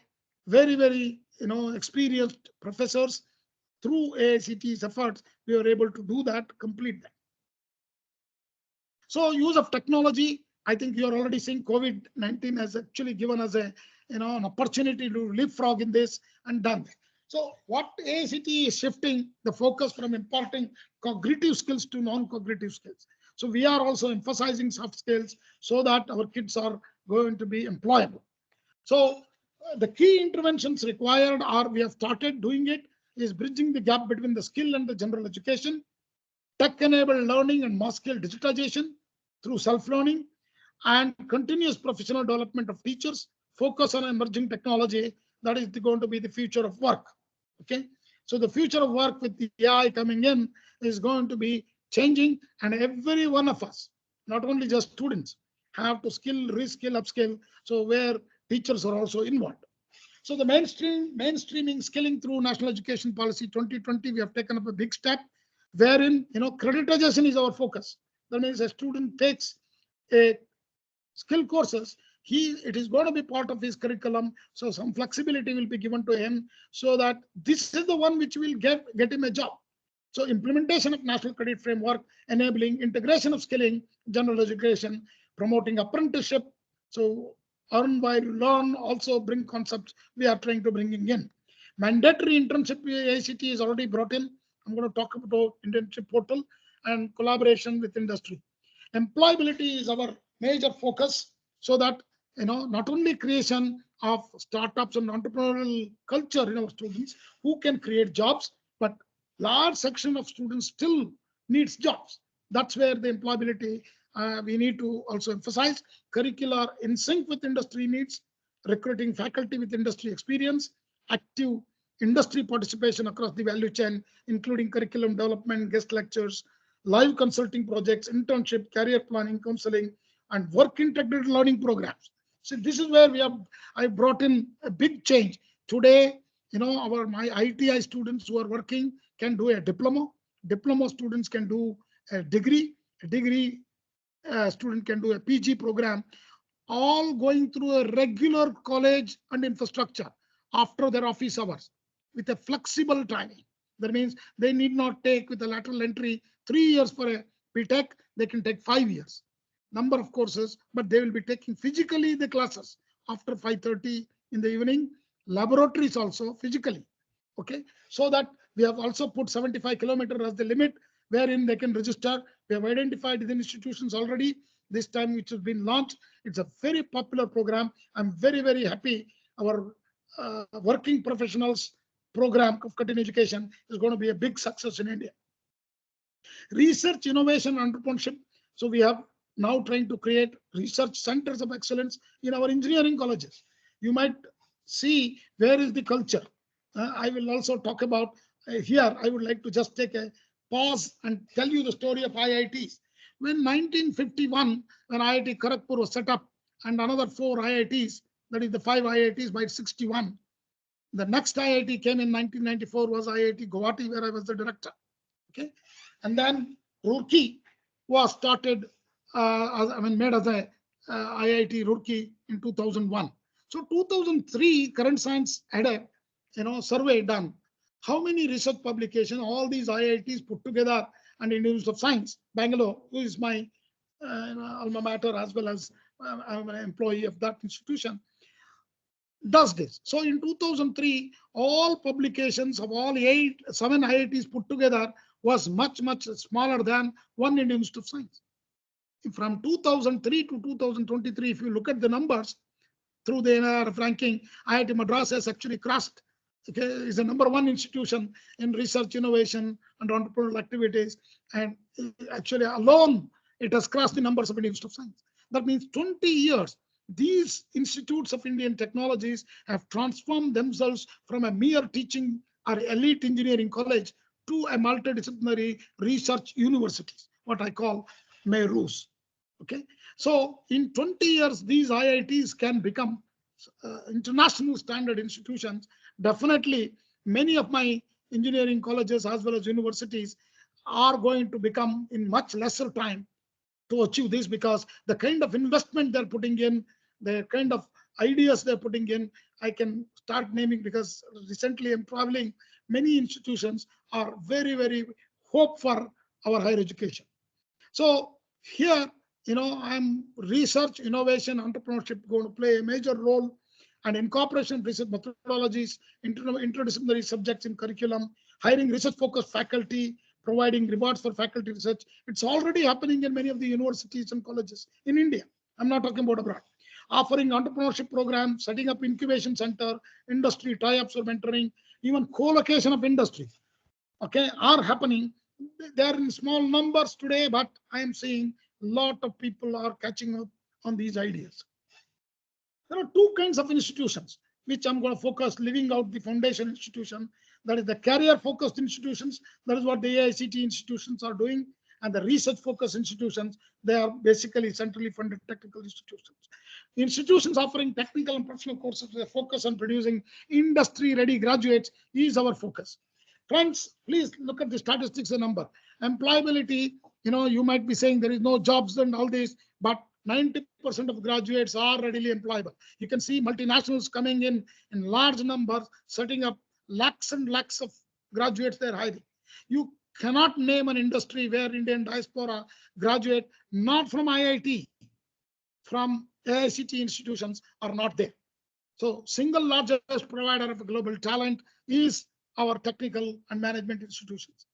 very, very, you know, experienced professors. Through AICTE's efforts, we were able to do that, complete that. So use of technology, I think you are already seeing COVID-19 has actually given us a, you know, an opportunity to leapfrog in this and done that. So what AICTE is shifting the focus from imparting cognitive skills to non-cognitive skills. So we are also emphasizing soft skills so that our kids are going to be employable. So the key interventions required are, we have started doing it, is bridging the gap between the skill and the general education, tech-enabled learning and mass scale digitization through self-learning, and continuous professional development of teachers, focus on emerging technology. That is going to be the future of work. Okay, so the future of work with the AI coming in is going to be changing, and every one of us, not only just students, have to skill, reskill, upskill. So where teachers are also involved. So the mainstreaming skilling through National Education Policy 2020, we have taken up a big step, wherein, you know, creditization is our focus. That means a student takes a skill courses, it is going to be part of his curriculum. So some flexibility will be given to him, so that this is the one which will get him a job. So implementation of national credit framework, enabling integration of skilling, general education, promoting apprenticeship. So earn while you learn, also bring concepts we are trying to bring in. Mandatory internship AICTE is already brought in. I'm going to talk about internship portal and collaboration with industry. Employability is our major focus, so that, you know, not only creation of startups and entrepreneurial culture in our students who can create jobs, but large section of students still needs jobs. That's where the employability we need to also emphasize. Curricular in sync with industry needs, recruiting faculty with industry experience, active industry participation across the value chain, including curriculum development, guest lectures, live consulting projects, internship, career planning, counseling, and work integrated learning programs. So this is where I brought in a big change. Today, you know, my ITI students who are working can do a diploma. Diploma students can do a degree. A degree student can do a PG program. all going through a regular college and infrastructure after their office hours with a flexible timing. That means they need not take with a lateral entry 3 years for a BTech, they can take 5 years. Number of courses, but they will be taking physically the classes after 5:30 in the evening, laboratories also physically. Okay, so that we have also put 75 kilometers as the limit wherein they can register. We have identified the institutions already this time, which has been launched. It's a very popular program. I'm very, very happy. Our working professionals program of cutting education is going to be a big success in India. Research, innovation, entrepreneurship. So we have now trying to create research centers of excellence in our engineering colleges. You might see where is the culture. I will also talk about here. I would like to just take a pause and tell you the story of IITs. When 1951, when IIT Kharagpur was set up and another 4 IITs, that is the 5 IITs by 61. The next IIT came in 1994 was IIT Guwahati, where I was the director. Okay, and then Roorkee was started, made as a IIT Roorkee in 2001. So 2003, Current Science had a survey done. How many research publications all these IITs put together and Indian Institute of Science, Bangalore, who is my alma mater as well as I'm an employee of that institution, does this. So in 2003, all publications of all 7 IITs put together was much, much smaller than one Indian Institute of Science. From 2003 to 2023, if you look at the numbers through the NIRF ranking, IIT Madras has actually crossed, okay, is the #1 institution in research, innovation, and entrepreneurial activities. And actually alone, it has crossed the numbers of Indian Institute of Science. That means 20 years. These institutes of Indian technologies have transformed themselves from a mere teaching or elite engineering college to a multidisciplinary research universities, what I call MERUs. Okay, so in 20 years, these IITs can become international standard institutions. Definitely, many of my engineering colleges as well as universities are going to become in much lesser time to achieve this, because the kind of investment they're putting in, the kind of ideas they're putting in, I can start naming because recently I'm traveling. Many institutions are very, very hope for our higher education. So here, I'm research, innovation, entrepreneurship going to play a major role, and incorporation of research methodologies, interdisciplinary subjects in curriculum, hiring research-focused faculty, providing rewards for faculty research. It's already happening in many of the universities and colleges in India. I'm not talking about abroad. Offering entrepreneurship programs, setting up incubation center, industry tie-ups or mentoring, even co-location of industry, okay, are happening. They are in small numbers today, but I am seeing a lot of people are catching up on these ideas. There are 2 kinds of institutions, which I'm going to focus, leaving out the foundation institution. That is the career-focused institutions. That is what the AICT institutions are doing. And the research-focused institutions, they are basically centrally funded technical institutions. Institutions offering technical and professional courses with a focus on producing industry-ready graduates is our focus. Friends, please look at the statistics and number. Employability, you might be saying there is no jobs and all this, but 90% of graduates are readily employable. You can see multinationals coming in large numbers, setting up lakhs and lakhs of graduates they're hiring. You cannot name an industry where Indian diaspora graduate not from IIT, from AICT institutions are not there. So single largest provider of global talent is our technical and management institutions.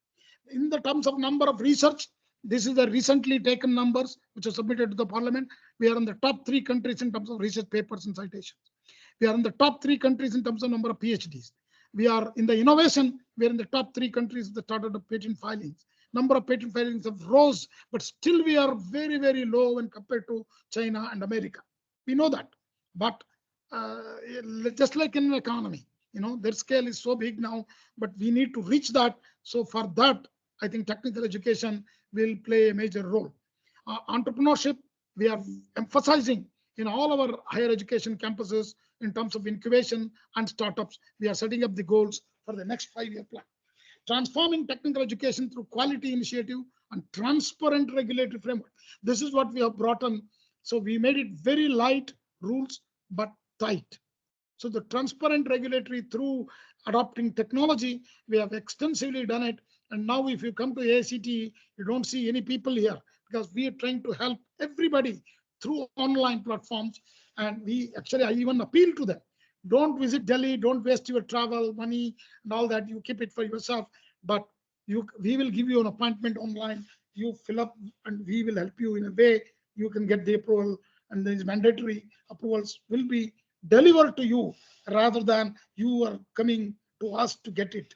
In the terms of number of research, this is the recently taken numbers which are submitted to the parliament. We are in the top 3 countries in terms of research papers and citations. We are in the top 3 countries in terms of number of PhDs. We are in the innovation. We are in the top 3 countries that started the patent filings. Number of patent filings have rose, but still we are very, very low when compared to China and America. We know that, but just like in an economy, their scale is so big now, but we need to reach that. So for that, I think technical education will play a major role. Entrepreneurship, we are emphasizing in all our higher education campuses in terms of incubation and startups. We are setting up the goals for the next 5-year plan. Transforming technical education through quality initiative and transparent regulatory framework. This is what we have brought on So we made it very light rules, but tight. So the transparent regulatory through adopting technology, we have extensively done it. And now if you come to ACT, you don't see any people here because we are trying to help everybody through online platforms. And I even appeal to them. Don't visit Delhi, don't waste your travel, money and all that. You keep it for yourself, but we will give you an appointment online. You fill up and we will help you in a way you can get the approval, and these mandatory approvals will be delivered to you rather than you are coming to us to get it.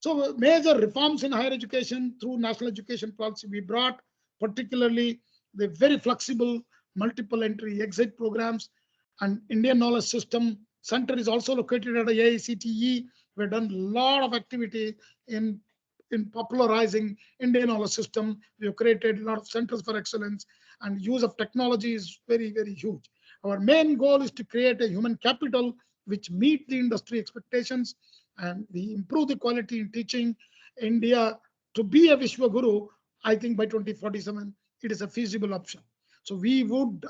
So major reforms in higher education through national education policy we brought, particularly the very flexible multiple entry exit programs and Indian knowledge system center is also located at AICTE. We've done a lot of activity in popularizing Indian knowledge system. We have created a lot of centers for excellence, and use of technology is very, very huge. Our main goal is to create a human capital which meet the industry expectations, and we improve the quality in teaching. India to be a Vishwaguru, I think by 2047, it is a feasible option. So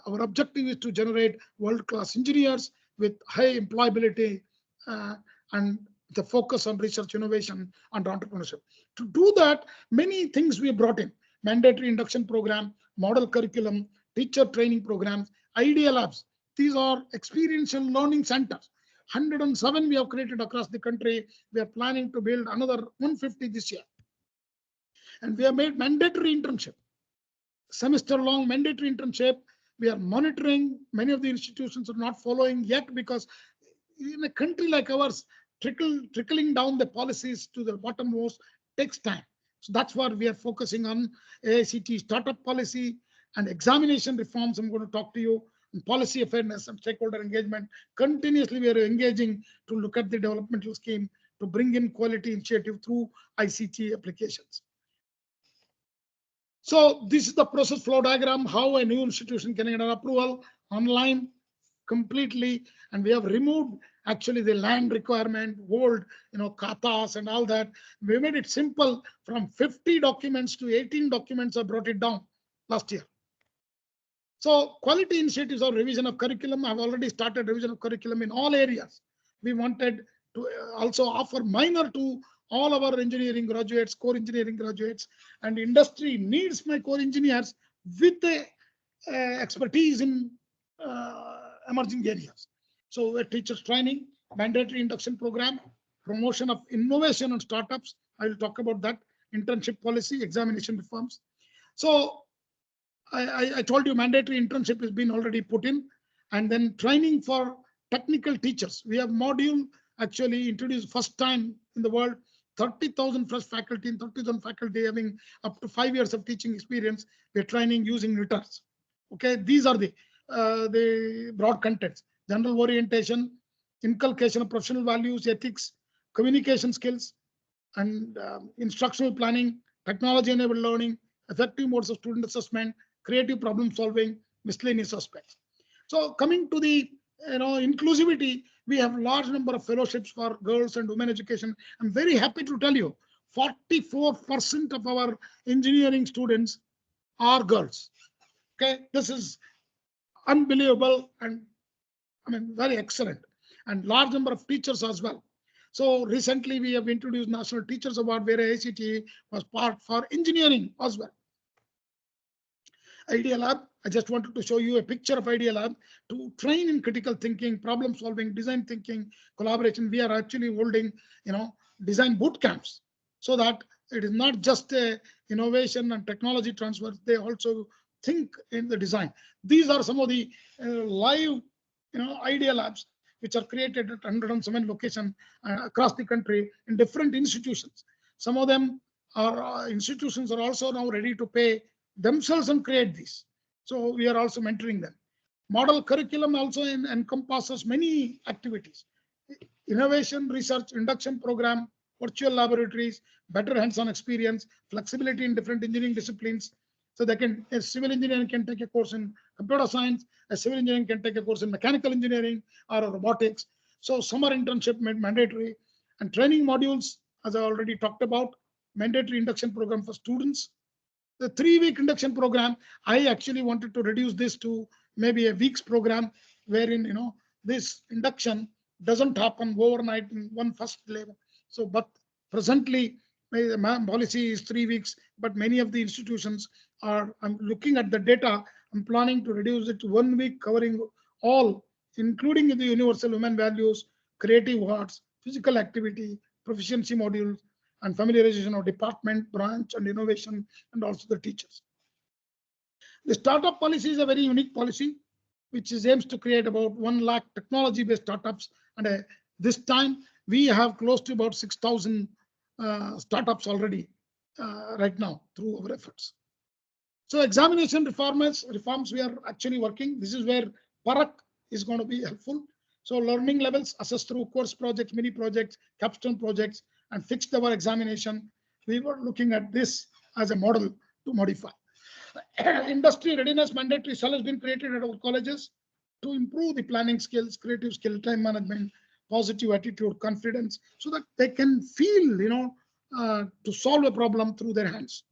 our objective is to generate world-class engineers with high employability and the focus on research, innovation, and entrepreneurship. To do that, many things we brought in: mandatory induction program, model curriculum, teacher training programs, idea labs. These are experiential learning centers. 107 we have created across the country. We are planning to build another 150 this year. And we have made mandatory internship, semester-long mandatory internship. We are monitoring. Many of the institutions are not following yet because in a country like ours, trickling down the policies to the bottommost takes time. So that's what we are focusing on. AICT startup policy and examination reforms. I'm going to talk to you on policy awareness and stakeholder engagement. Continuously, we are engaging to look at the developmental scheme to bring in quality initiative through ICT applications. So this is the process flow diagram, how a new institution can get an approval online completely. And we have removed actually the land requirement, old, katas and all that. We made it simple. From 50 documents to 18 documents. I brought it down last year. So quality initiatives or revision of curriculum. I've already started revision of curriculum in all areas. We wanted to also offer minor to all our engineering graduates, core engineering graduates, and industry needs my core engineers with the expertise in emerging areas. So a teacher's training, mandatory induction program, promotion of innovation and startups. I will talk about that. Internship policy, examination reforms. So I told you mandatory internship has been already put in, and then training for technical teachers. We have module actually introduced first time in the world. 30,000 fresh faculty and 30,000 faculty having up to 5 years of teaching experience. We're training using returns. Okay, these are the broad contents: general orientation, inculcation of professional values, ethics, communication skills, and instructional planning, technology-enabled learning, effective modes of student assessment, creative problem solving, miscellaneous aspects. So coming to the inclusivity, we have large number of fellowships for girls and women education. I'm very happy to tell you, 44% of our engineering students are girls. Okay, this is unbelievable and very excellent, and large number of teachers as well. So recently we have introduced National Teachers Award where AICTE was part for engineering as well. Idea Lab, I just wanted to show you a picture of Idea Lab to train in critical thinking, problem solving, design thinking, collaboration. We are actually holding, design boot camps so that it is not just a innovation and technology transfer. They also think in the design. These are some of the live, Idea Labs which are created at 107 locations across the country in different institutions. Some of them are institutions are also now ready to pay themselves and create these. So we are also mentoring them. Model curriculum also encompasses many activities: innovation, research, induction program, virtual laboratories, better hands-on experience, flexibility in different engineering disciplines. So a civil engineer can take a course in computer science, a civil engineer can take a course in mechanical engineering or robotics. So summer internship made mandatory, and training modules, as I already talked about, mandatory induction program for students. The 3-week induction program, I actually wanted to reduce this to maybe a week's program wherein, this induction doesn't happen overnight in one first level. So, but presently, the policy is 3 weeks, but many of the institutions are, I'm looking at the data, I'm planning to reduce it to 1 week, covering all, including the universal human values, creative arts, physical activity, proficiency modules, and familiarization of department, branch, and innovation, and also the teachers. The startup policy is a very unique policy, which is aims to create about 1 lakh technology-based startups. And this time we have close to about 6,000 startups already right now through our efforts. So examination reforms we are actually working. This is where Parak is going to be helpful. So learning levels assessed through course projects, mini projects, capstone projects, and fixed our examination. We were looking at this as a model to modify. Industry readiness mandatory cell has been created at our colleges to improve the planning skills, creative skill, time management, positive attitude, confidence, so that they can feel, to solve a problem through their hands.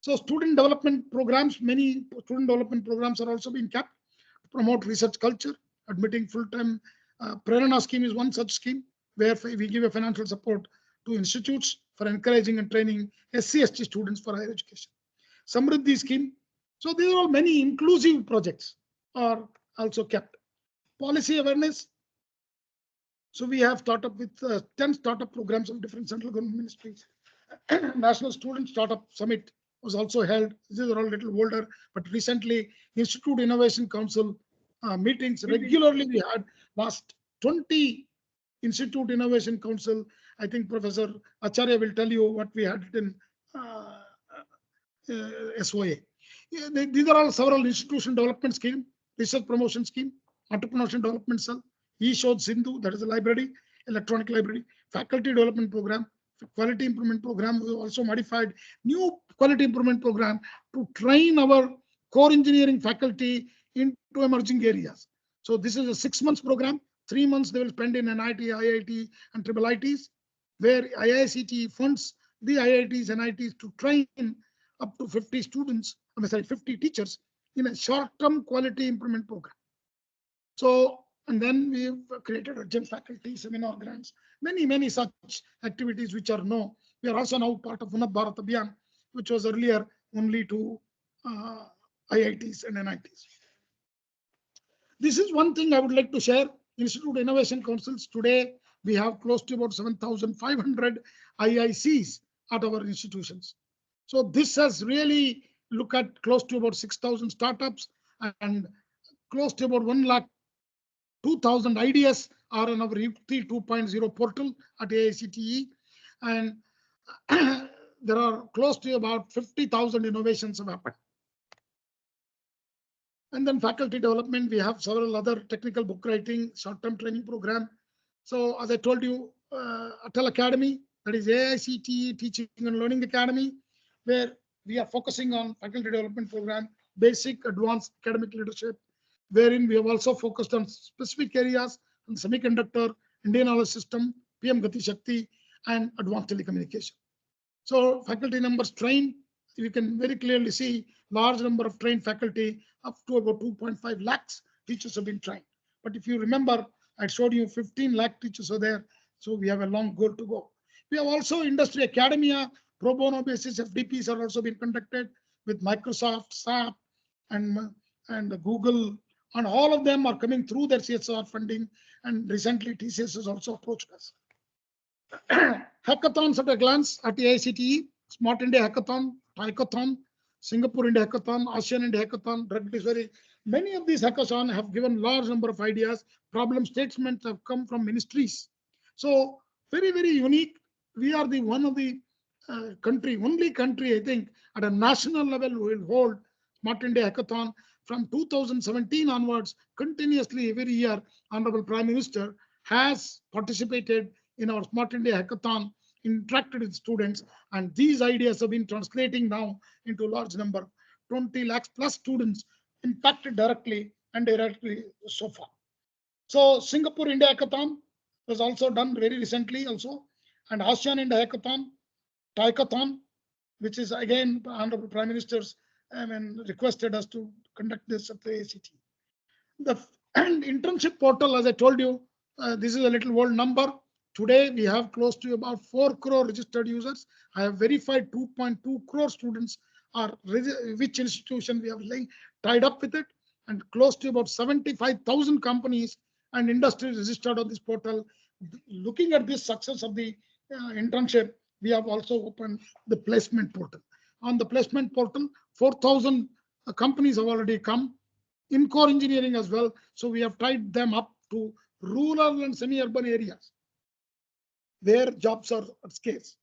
So student development programs, many student development programs are also being kept to promote research culture. Admitting full-time Prerana scheme is one such scheme where we give a financial support to institutes for encouraging and training SC/ST students for higher education. Samriddhi scheme. So these are all many inclusive projects are also kept. Policy awareness. So we have startup with 10 startup programs of different central government ministries. National Student Startup Summit was also held. These are all a little older, but recently Institute Innovation Council meetings regularly we had. Last 20 Institute Innovation Council. I think Professor Acharya will tell you what we had in SOA. Yeah, these are all several institution development scheme, research promotion scheme, entrepreneurship development cell, eShodh Sindhu, that is a library, electronic library, faculty development program, quality improvement program. We also modified new quality improvement program to train our core engineering faculty into emerging areas. So this is a 6 months program. 3 months they will spend in NIT, IIT, and IIITs, where IICT funds the IITs and IITs to train up to 50 students, 50 teachers in a short-term quality improvement program. So, and then we've created urgent faculty, seminar grants, many such activities which are no. We are also now part of Unnat Bharat Abhiyan, which was earlier only to IITs and NITs. This is one thing I would like to share. Institute Innovation Councils today, we have close to about 7,500 IICs at our institutions. So this has really looked at close to about 6,000 startups and close to about 1,02,000 ideas are on our Yukti 2.0 portal at AICTE. And there are close to about 50,000 innovations have happened. And then faculty development, we have several other technical book writing, short-term training program. So as I told you, Atal Academy, that is AICTE Teaching and Learning Academy, where we are focusing on faculty development program, basic, advanced academic leadership, wherein we have also focused on specific areas on semiconductor, Indian knowledge system, PM Gati Shakti, and advanced telecommunication. So faculty numbers trained, you can very clearly see large number of trained faculty, up to about 2.5 lakhs teachers have been trained. But if you remember, I showed you 15 lakh teachers are there. So we have a long goal to go. We have also industry academia, pro bono basis FDPs are also being conducted with Microsoft, SAP, and Google, and all of them are coming through their CSR funding. And recently TCS has also approached us. Hackathons at a glance at the AICTE, Smart India Hackathon, Hackathon, Singapore India Hackathon, ASEAN India Hackathon, drug discovery. Many of these hackathons have given large number of ideas. Problem statements have come from ministries. So very unique. We are the one of the only country, I think, at a national level who will hold Smart India Hackathon from 2017 onwards. Continuously every year, Honorable Prime Minister has participated in our Smart India Hackathon, interacted with students, and these ideas have been translating now into a large number, 20 lakhs plus students impacted directly and indirectly so far. So Singapore India Hackathon was also done very recently also, and ASEAN India Hackathon, Hackathon, which is again Honorable Prime Minister's requested us to conduct this at the AICTE. The and internship portal, as I told you, this is a little old number. Today, we have close to about 4 crore registered users. I have verified 2.2 crore students are which institution we have tied up with it, and close to about 75,000 companies and industries registered on this portal. Looking at this success of the internship, we have also opened the placement portal. On the placement portal, 4,000 companies have already come in core engineering as well. So we have tied them up to rural and semi-urban areas where jobs are scarce.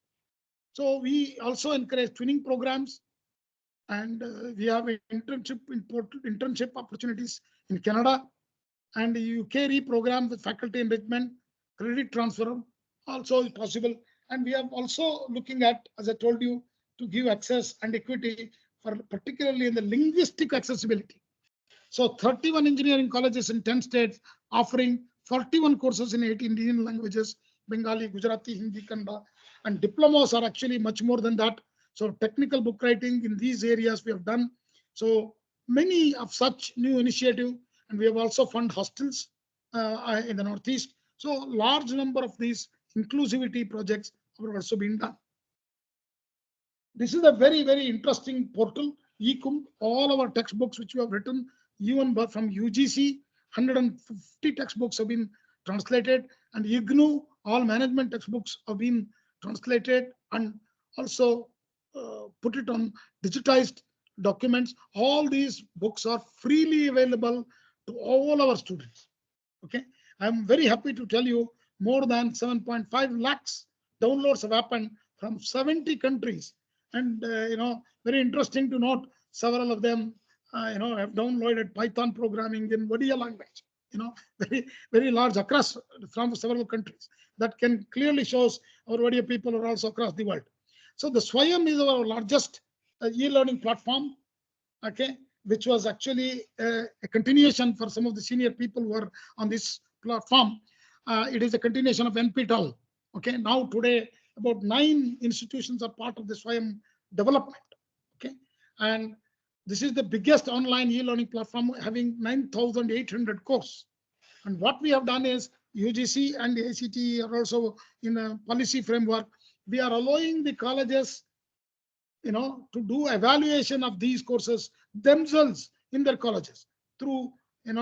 So we also encourage twinning programs, and we have internship opportunities in Canada, and the UKRE program with faculty enrichment, credit transfer also is possible. And we are also looking at, as I told you, to give access and equity for particularly in the linguistic accessibility. So 31 engineering colleges in 10 states offering 41 courses in 8 Indian languages, Bengali, Gujarati, Hindi, Kannada, and diplomas are actually much more than that. So technical book writing in these areas we have done. So many of such new initiative, and we have also fund hostels in the Northeast. So large number of these inclusivity projects have also been done. This is a very, very interesting portal, eCum. All our textbooks which we have written, even from UGC, 150 textbooks have been translated, and IGNU, all management textbooks have been translated and also put it on digitized documents. All these books are freely available to all our students. Okay, I'm very happy to tell you more than 7.5 lakhs downloads have happened from 70 countries. And very interesting to note, several of them have downloaded Python programming in Odia language. Very, very large across from several countries. That can clearly shows our Odia people are also across the world. So the Swayam is our largest e-learning platform, okay, which was actually a continuation for some of the senior people who are on this platform. It is a continuation of NPTEL. Okay, now today about 9 institutions are part of the Swayam development. Okay, and this is the biggest online e-learning platform having 9,800 courses. And what we have done is UGC and ACTE are also in a policy framework. We are allowing the colleges, to do evaluation of these courses themselves in their colleges through,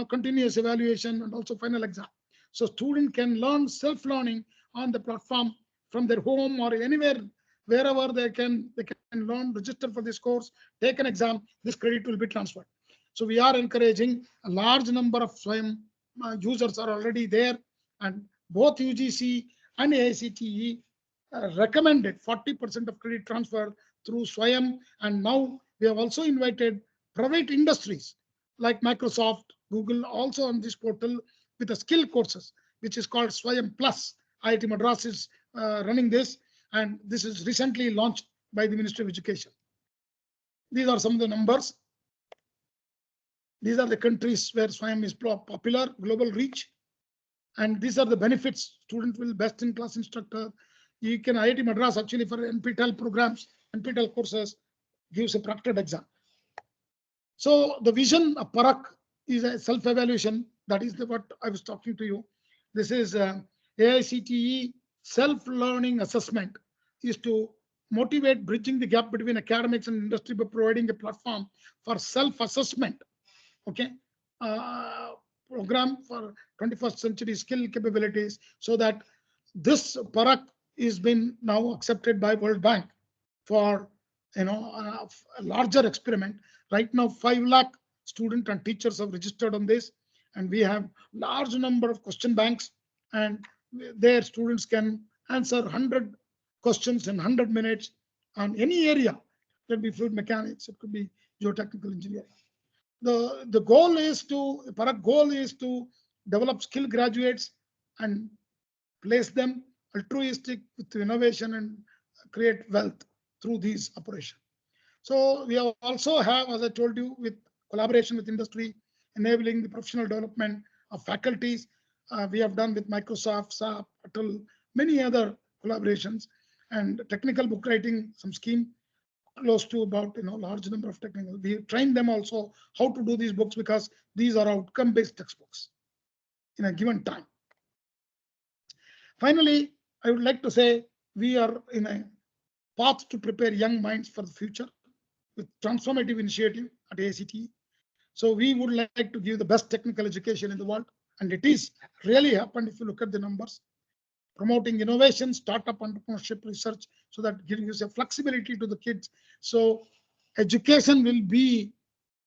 continuous evaluation and also final exam. So student can learn self-learning on the platform from their home or anywhere, wherever they can learn, register for this course, take an exam, this credit will be transferred. So we are encouraging a large number of Swayam users are already there, and both UGC and AICTE recommended 40% of credit transfer through Swayam. And now we have also invited private industries like Microsoft, Google also on this portal with the skill courses, which is called Swayam Plus. IIT Madras is running this, and this is recently launched by the Ministry of Education. These are some of the numbers. These are the countries where Swayam is popular, global reach. And these are the benefits. Student will best in class instructor. You can IIT Madras actually for NPTEL programs, NPTEL courses gives a proctored exam. So the vision of Parak is a self-evaluation. That is what I was talking to you. This is AICTE self-learning assessment is to motivate bridging the gap between academics and industry by providing a platform for self-assessment. Okay, program for 21st century skill capabilities, so that this Parak is been now accepted by World Bank for a larger experiment. Right now 5 lakh students and teachers have registered on this, and we have large number of question banks, and their students can answer 100 questions in 100 minutes on any area. It could be fluid mechanics, it could be geotechnical engineering. The goal is to develop skill graduates and place them altruistic with innovation and create wealth through these operations. So we also have, as I told you, with collaboration with industry, enabling the professional development of faculties. We have done with Microsoft, SAP, Atal, many other collaborations, and technical book writing, some scheme. close to about large number of technical. We train them also how to do these books because these are outcome-based textbooks in a given time. Finally, I would like to say we are in a path to prepare young minds for the future with transformative initiative at ACT. So we would like to give the best technical education in the world, and it is really happened if you look at the numbers. Promoting innovation, startup entrepreneurship, research, so that giving us a flexibility to the kids. So education will be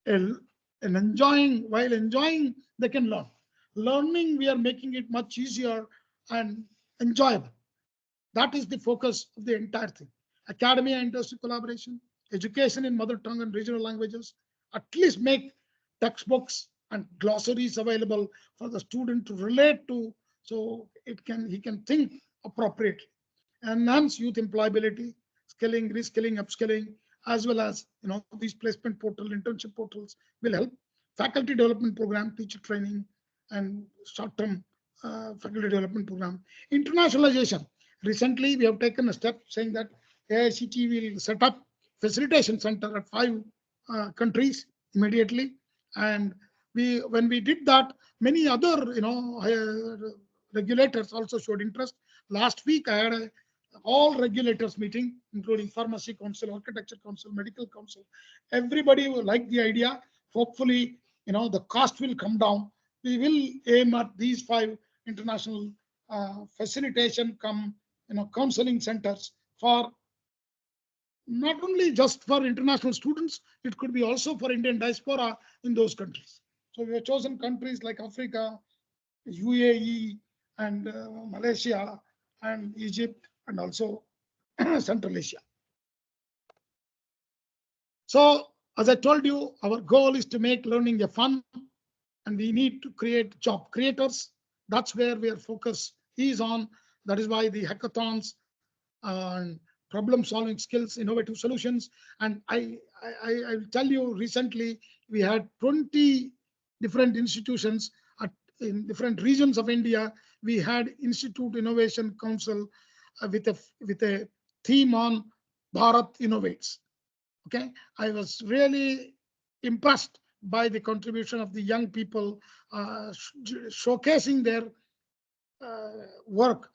an enjoying, while enjoying, they can learn. Learning, we are making it much easier and enjoyable. That is the focus of the entire thing. Academia and industry collaboration, education in mother tongue and regional languages, at least make textbooks and glossaries available for the student to relate to, so he can think appropriately. Enhance youth employability, skilling, reskilling, upskilling, as well as these placement portal, internship portals will help. Faculty development program, teacher training, and short-term faculty development program. Internationalization. Recently, we have taken a step saying that AICT will set up facilitation center at 5 countries immediately. And when we did that, many other regulators also showed interest. Last week, I had a all regulators meeting, including Pharmacy Council, Architecture Council, Medical Council. Everybody will like the idea. Hopefully, the cost will come down. We will aim at these 5 international facilitation counseling centers for not only just for international students, it could be also for Indian diaspora in those countries. So we have chosen countries like Africa, UAE, and Malaysia, and Egypt, and also Central Asia. So, as I told you, our goal is to make learning a fun, and we need to create job creators. That's where our focus is on. That is why the hackathons and problem-solving skills, innovative solutions. And I will tell you, recently we had 20 different institutions in different regions of India. We had Institute Innovation Council with a theme on Bharat Innovates. Okay, I was really impressed by the contribution of the young people showcasing their work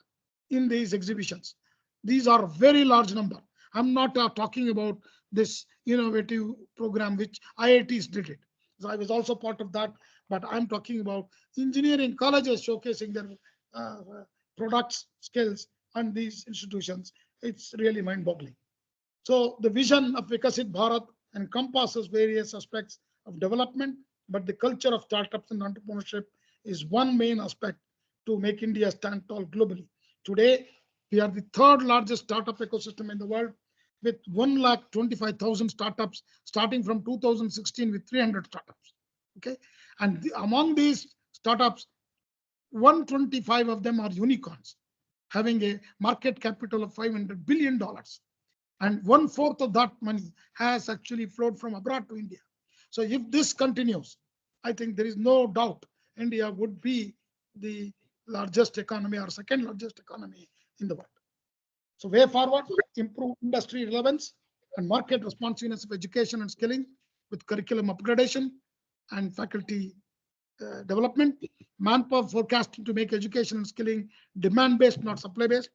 in these exhibitions. These are very large number. I'm not talking about this innovative program which IITs did it. So I was also part of that, but I'm talking about engineering colleges showcasing their products, skills, and these institutions. It's really mind-boggling. So the vision of Vikasit Bharat encompasses various aspects of development, but the culture of startups and entrepreneurship is one main aspect to make India stand tall globally. Today, we are the 3rd largest startup ecosystem in the world, with 125,000 startups starting from 2016 with 300 startups. Okay, and among these startups, 125 of them are unicorns, having a market capital of $500 billion. And 1/4 of that money has actually flowed from abroad to India. So if this continues, I think there is no doubt India would be the largest economy or 2nd largest economy in the world. So way forward, improve industry relevance and market responsiveness of education and skilling with curriculum upgradation and faculty development, manpower forecasting to make education and skilling demand-based, not supply-based,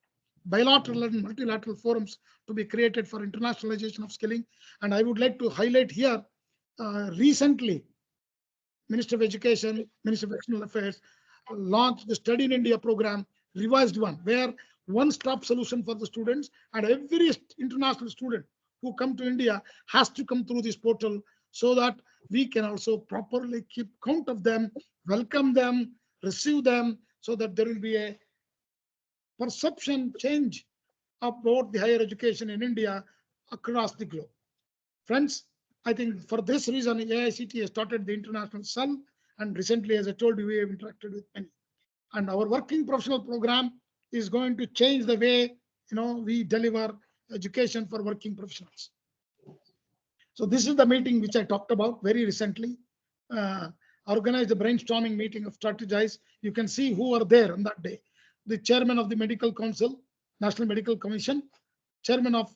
bilateral and multilateral forums to be created for internationalization of skilling. And I would like to highlight here, recently, Minister of Education, Minister of External Affairs launched the Study in India program, revised one, where one-stop solution for the students, and every international student who come to India has to come through this portal so that we can also properly keep count of them, welcome them, receive them, so that there will be a perception change about the higher education in India across the globe. Friends, I think for this reason, AICT has started the international cell, and recently, as I told you, we have interacted with many. And our working professional program is going to change the way we deliver education for working professionals. So this is the meeting which I talked about very recently. Organized a brainstorming meeting of strategize. You can see who are there on that day. The chairman of the Medical Council, National Medical Commission, chairman of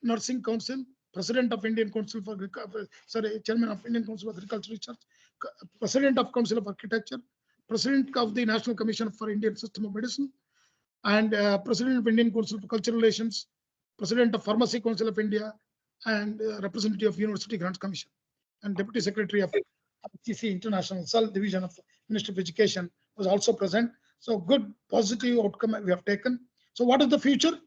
Nursing Council, President of Indian Council for Chairman of Indian Council of Agricultural Research, President of Council of Architecture, President of the National Commission for Indian System of Medicine, and President of Indian Council for Cultural Relations, President of Pharmacy Council of India, and representative of University Grants Commission, and Deputy Secretary of ICC International Cell Division of Ministry of Education was also present. So good positive outcome we have taken. So what is the future?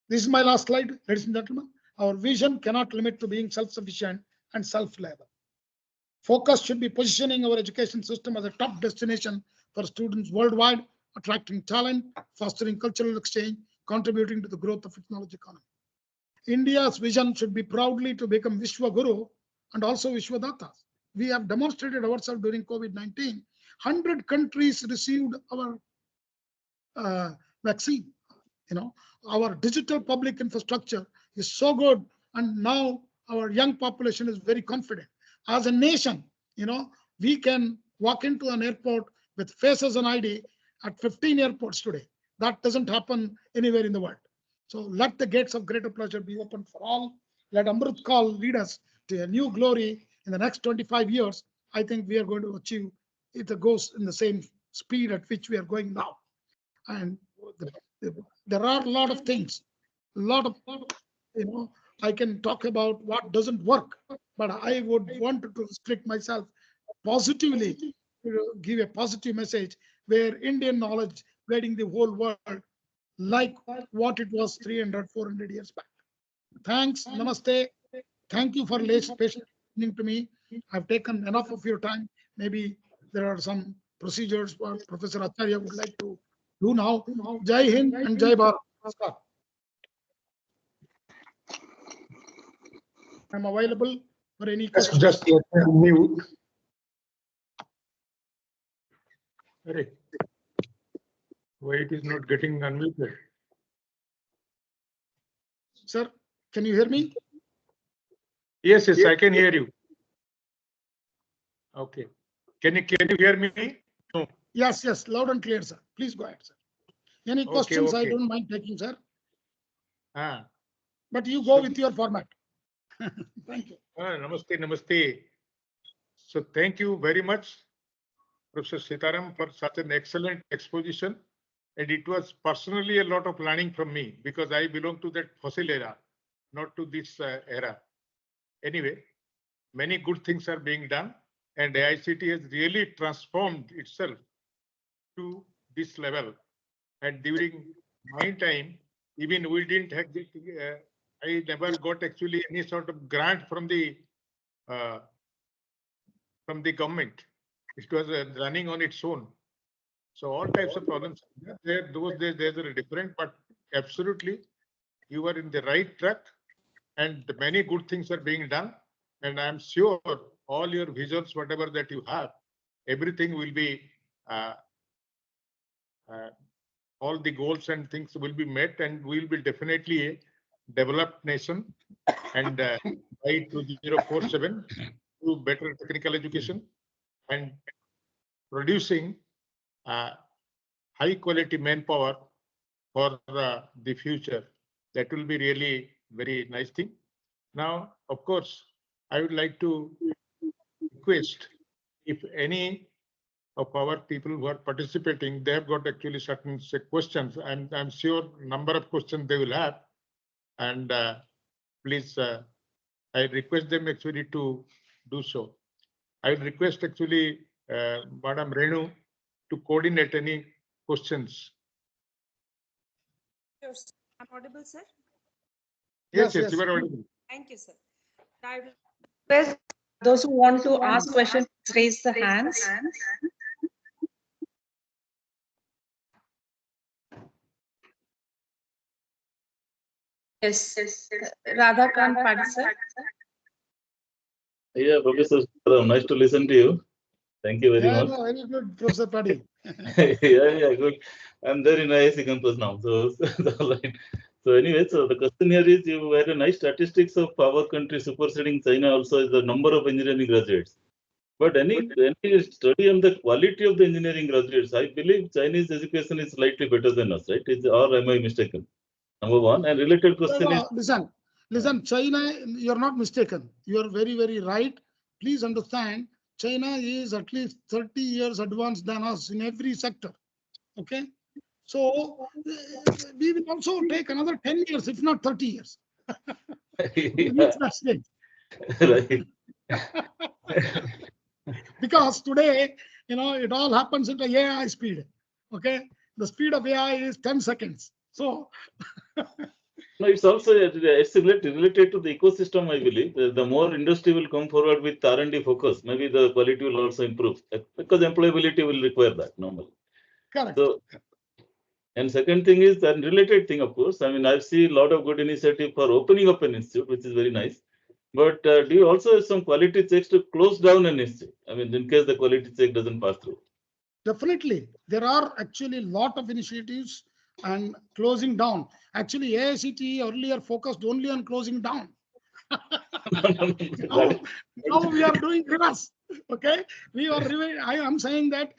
This is my last slide, ladies and gentlemen. Our vision cannot limit to being self-sufficient and self-reliable. Focus should be positioning our education system as a top destination for students worldwide, attracting talent, fostering cultural exchange, contributing to the growth of its knowledge economy. India's vision should be proudly to become Vishwa Guru and also Vishwadatta. We have demonstrated ourselves during COVID-19. 100 countries received our vaccine. Our digital public infrastructure is so good, and now our young population is very confident. As a nation, we can walk into an airport with faces and ID at 15 airports today. That doesn't happen anywhere in the world. So let the gates of greater pleasure be open for all. Let Amrit Kaal lead us to a new glory in the next 25 years. I think we are going to achieve it goes in the same speed at which we are going now. And there are a lot of things, I can talk about what doesn't work, but I would want to restrict myself positively, give a positive message where Indian knowledge guiding the whole world like what it was 300, 400 years back. Thanks, namaste. Thank you for patiently listening to me. I've taken enough of your time. Maybe there are some procedures what Professor Acharya would like to do now. Jai Hind and Jai Bharat. I'm available for any questions. Just mute. Why it is not getting unmuted? Sir, can you hear me? Yes, I can hear you. Okay. Can you hear me? No. Yes, loud and clear, sir. Please go ahead, sir. Any questions? I don't mind taking, sir. But you go with your format. Thank you. Namaste. So thank you very much, Professor Sitharam, for such an excellent exposition. And it was personally a lot of learning from me because I belong to that fossil era, not to this era. Anyway, many good things are being done, and AICT has really transformed itself to this level. And during my time, even we didn't have this. I never got actually any sort of grant from the government. It was running on its own. So all types of problems there. Those days they were different, but absolutely you are in the right track, and many good things are being done. And I'm sure all your visions, whatever that you have, everything will be all the goals and things will be met, and we will be definitely a developed nation. And by 2047 to better technical education and producing high quality manpower for the future. That will be really very nice thing. Now, of course, I would like to request if any of our people who are participating, they have got actually certain questions, and I'm sure number of questions they will have. And please, I request them actually to do so. I will request actually Madam Renu to coordinate any questions. Sure, sir. I'm audible, sir? Yes, you are audible. Thank you, sir. I will request those who want to ask questions, raise the hands. Yes, Radhakant Padi, sir. Yeah, Professor, nice to listen to you. Thank you very much. No, very good, Professor Padi. yeah, good. I'm there in IISc campus now. So, so anyway, so the question here is, you had a nice statistics of our country superseding China also is the number of engineering graduates. But any study on the quality of the engineering graduates, I believe Chinese education is slightly better than us, right? Or am I mistaken? Number one. And related question is... Listen, Listen, China, you're not mistaken. You're very, very right. Please understand, China is at least 30 years advanced than us in every sector. Okay. So we will also take another 10 years, if not 30 years. to reach that stage. Right. Because today, it all happens at a AI speed. Okay. The speed of AI is 10 seconds. So No, it's also it's related to the ecosystem. I believe the more industry will come forward with R&D focus, maybe the quality will also improve because employability will require that normally. correct. So, and second thing is the related thing, of course. I mean, I've seen a lot of good initiative for opening up an institute, which is very nice. But do you also have some quality checks to close down an institute? I mean, in case the quality check doesn't pass through. Definitely. There are actually a lot of initiatives and closing down. Actually, AICTE earlier focused only on closing down. Now we are doing reverse. Okay. I am saying that,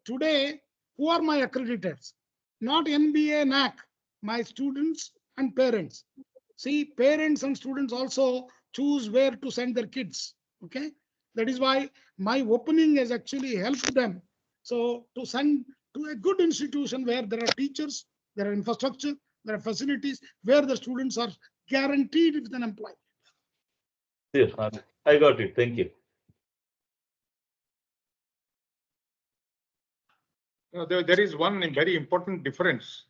today, who are my accreditors? Not NBA, NAC, my students and parents. See, parents and students also choose where to send their kids. Okay. That is why my opening has actually helped them. So to send to a good institution where there are teachers, there are infrastructure, there are facilities, where the students are guaranteed with an employee. Yes, I got it. Thank you. There is one very important difference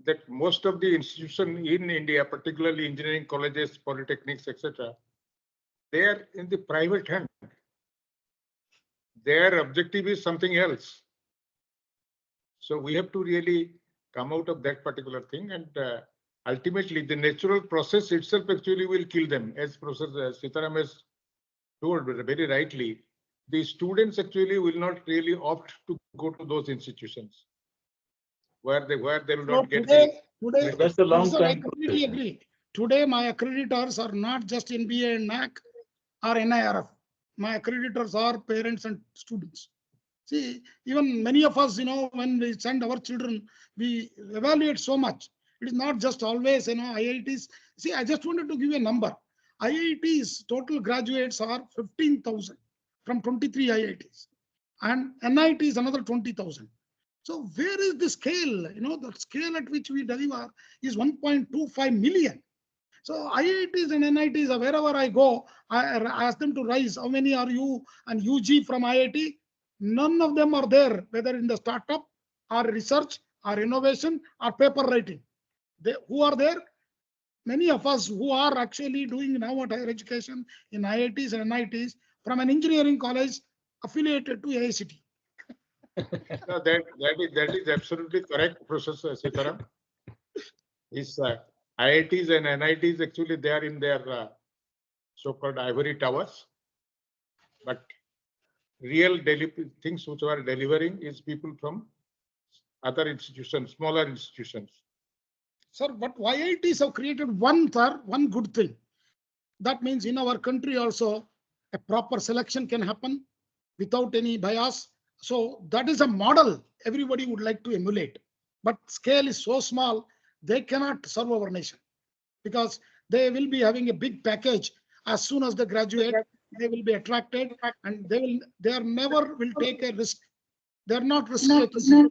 that most of the institutions in India, particularly engineering colleges, polytechnics, etc., they are in the private hand. Their objective is something else. So we have to really come out of that particular thing, and ultimately the natural process itself actually will kill them. As Professor Sitharam has told very rightly, the students actually will not really opt to go to those institutions where they will not get Today, That's a long Professor, I time completely agree. Today, my accreditors are not just NBA and NAC or NIRF. My accreditors are parents and students. See, even many of us, when we send our children, we evaluate so much. It is not just always, IITs. See, I just wanted to give you a number. IITs total graduates are 15,000 from 23 IITs, and NIT is another 20,000. So where is the scale? The scale at which we deliver is 1.25 million. So IITs and NITs, wherever I go, I ask them to rise. How many are you and UG from IIT? None of them are there, whether in the startup or research or innovation or paper writing. Who are there? Many of us who are actually doing now at higher education in IITs and NITs from an engineering college affiliated to AICTE. No, that is absolutely correct, Professor Sitharam. Is IITs and NITs actually they are in their so-called ivory towers, but real things which are delivering is people from other institutions, smaller institutions. Sir, but IITs have created one good thing. That means in our country also a proper selection can happen without any bias. So that is a model everybody would like to emulate. But scale is so small, they cannot serve our nation because they will be having a big package. As soon as they graduate, they will be attracted and they are never will take a risk. They are not risk taking.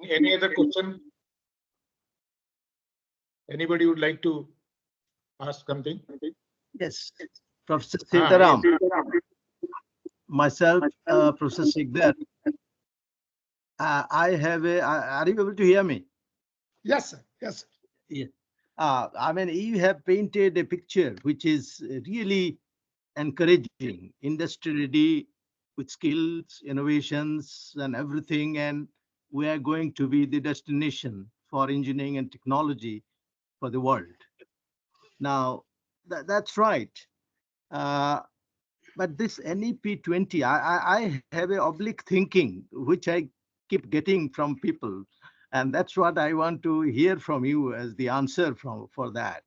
Any other question? Anybody would like to ask something? Yes, Professor Sitharam, Yes. myself, Professor Sigdar. I have are you able to hear me? Yes, sir. Yes. Sir. Yeah. I mean, you have painted a picture which is really encouraging, industry ready with skills, innovations, and everything. And we are going to be the destination for engineering and technology for the world. Now, that's right. But this NEP 20, I have a oblique thinking, which I keep getting from people. And that's what I want to hear from you as the answer for that.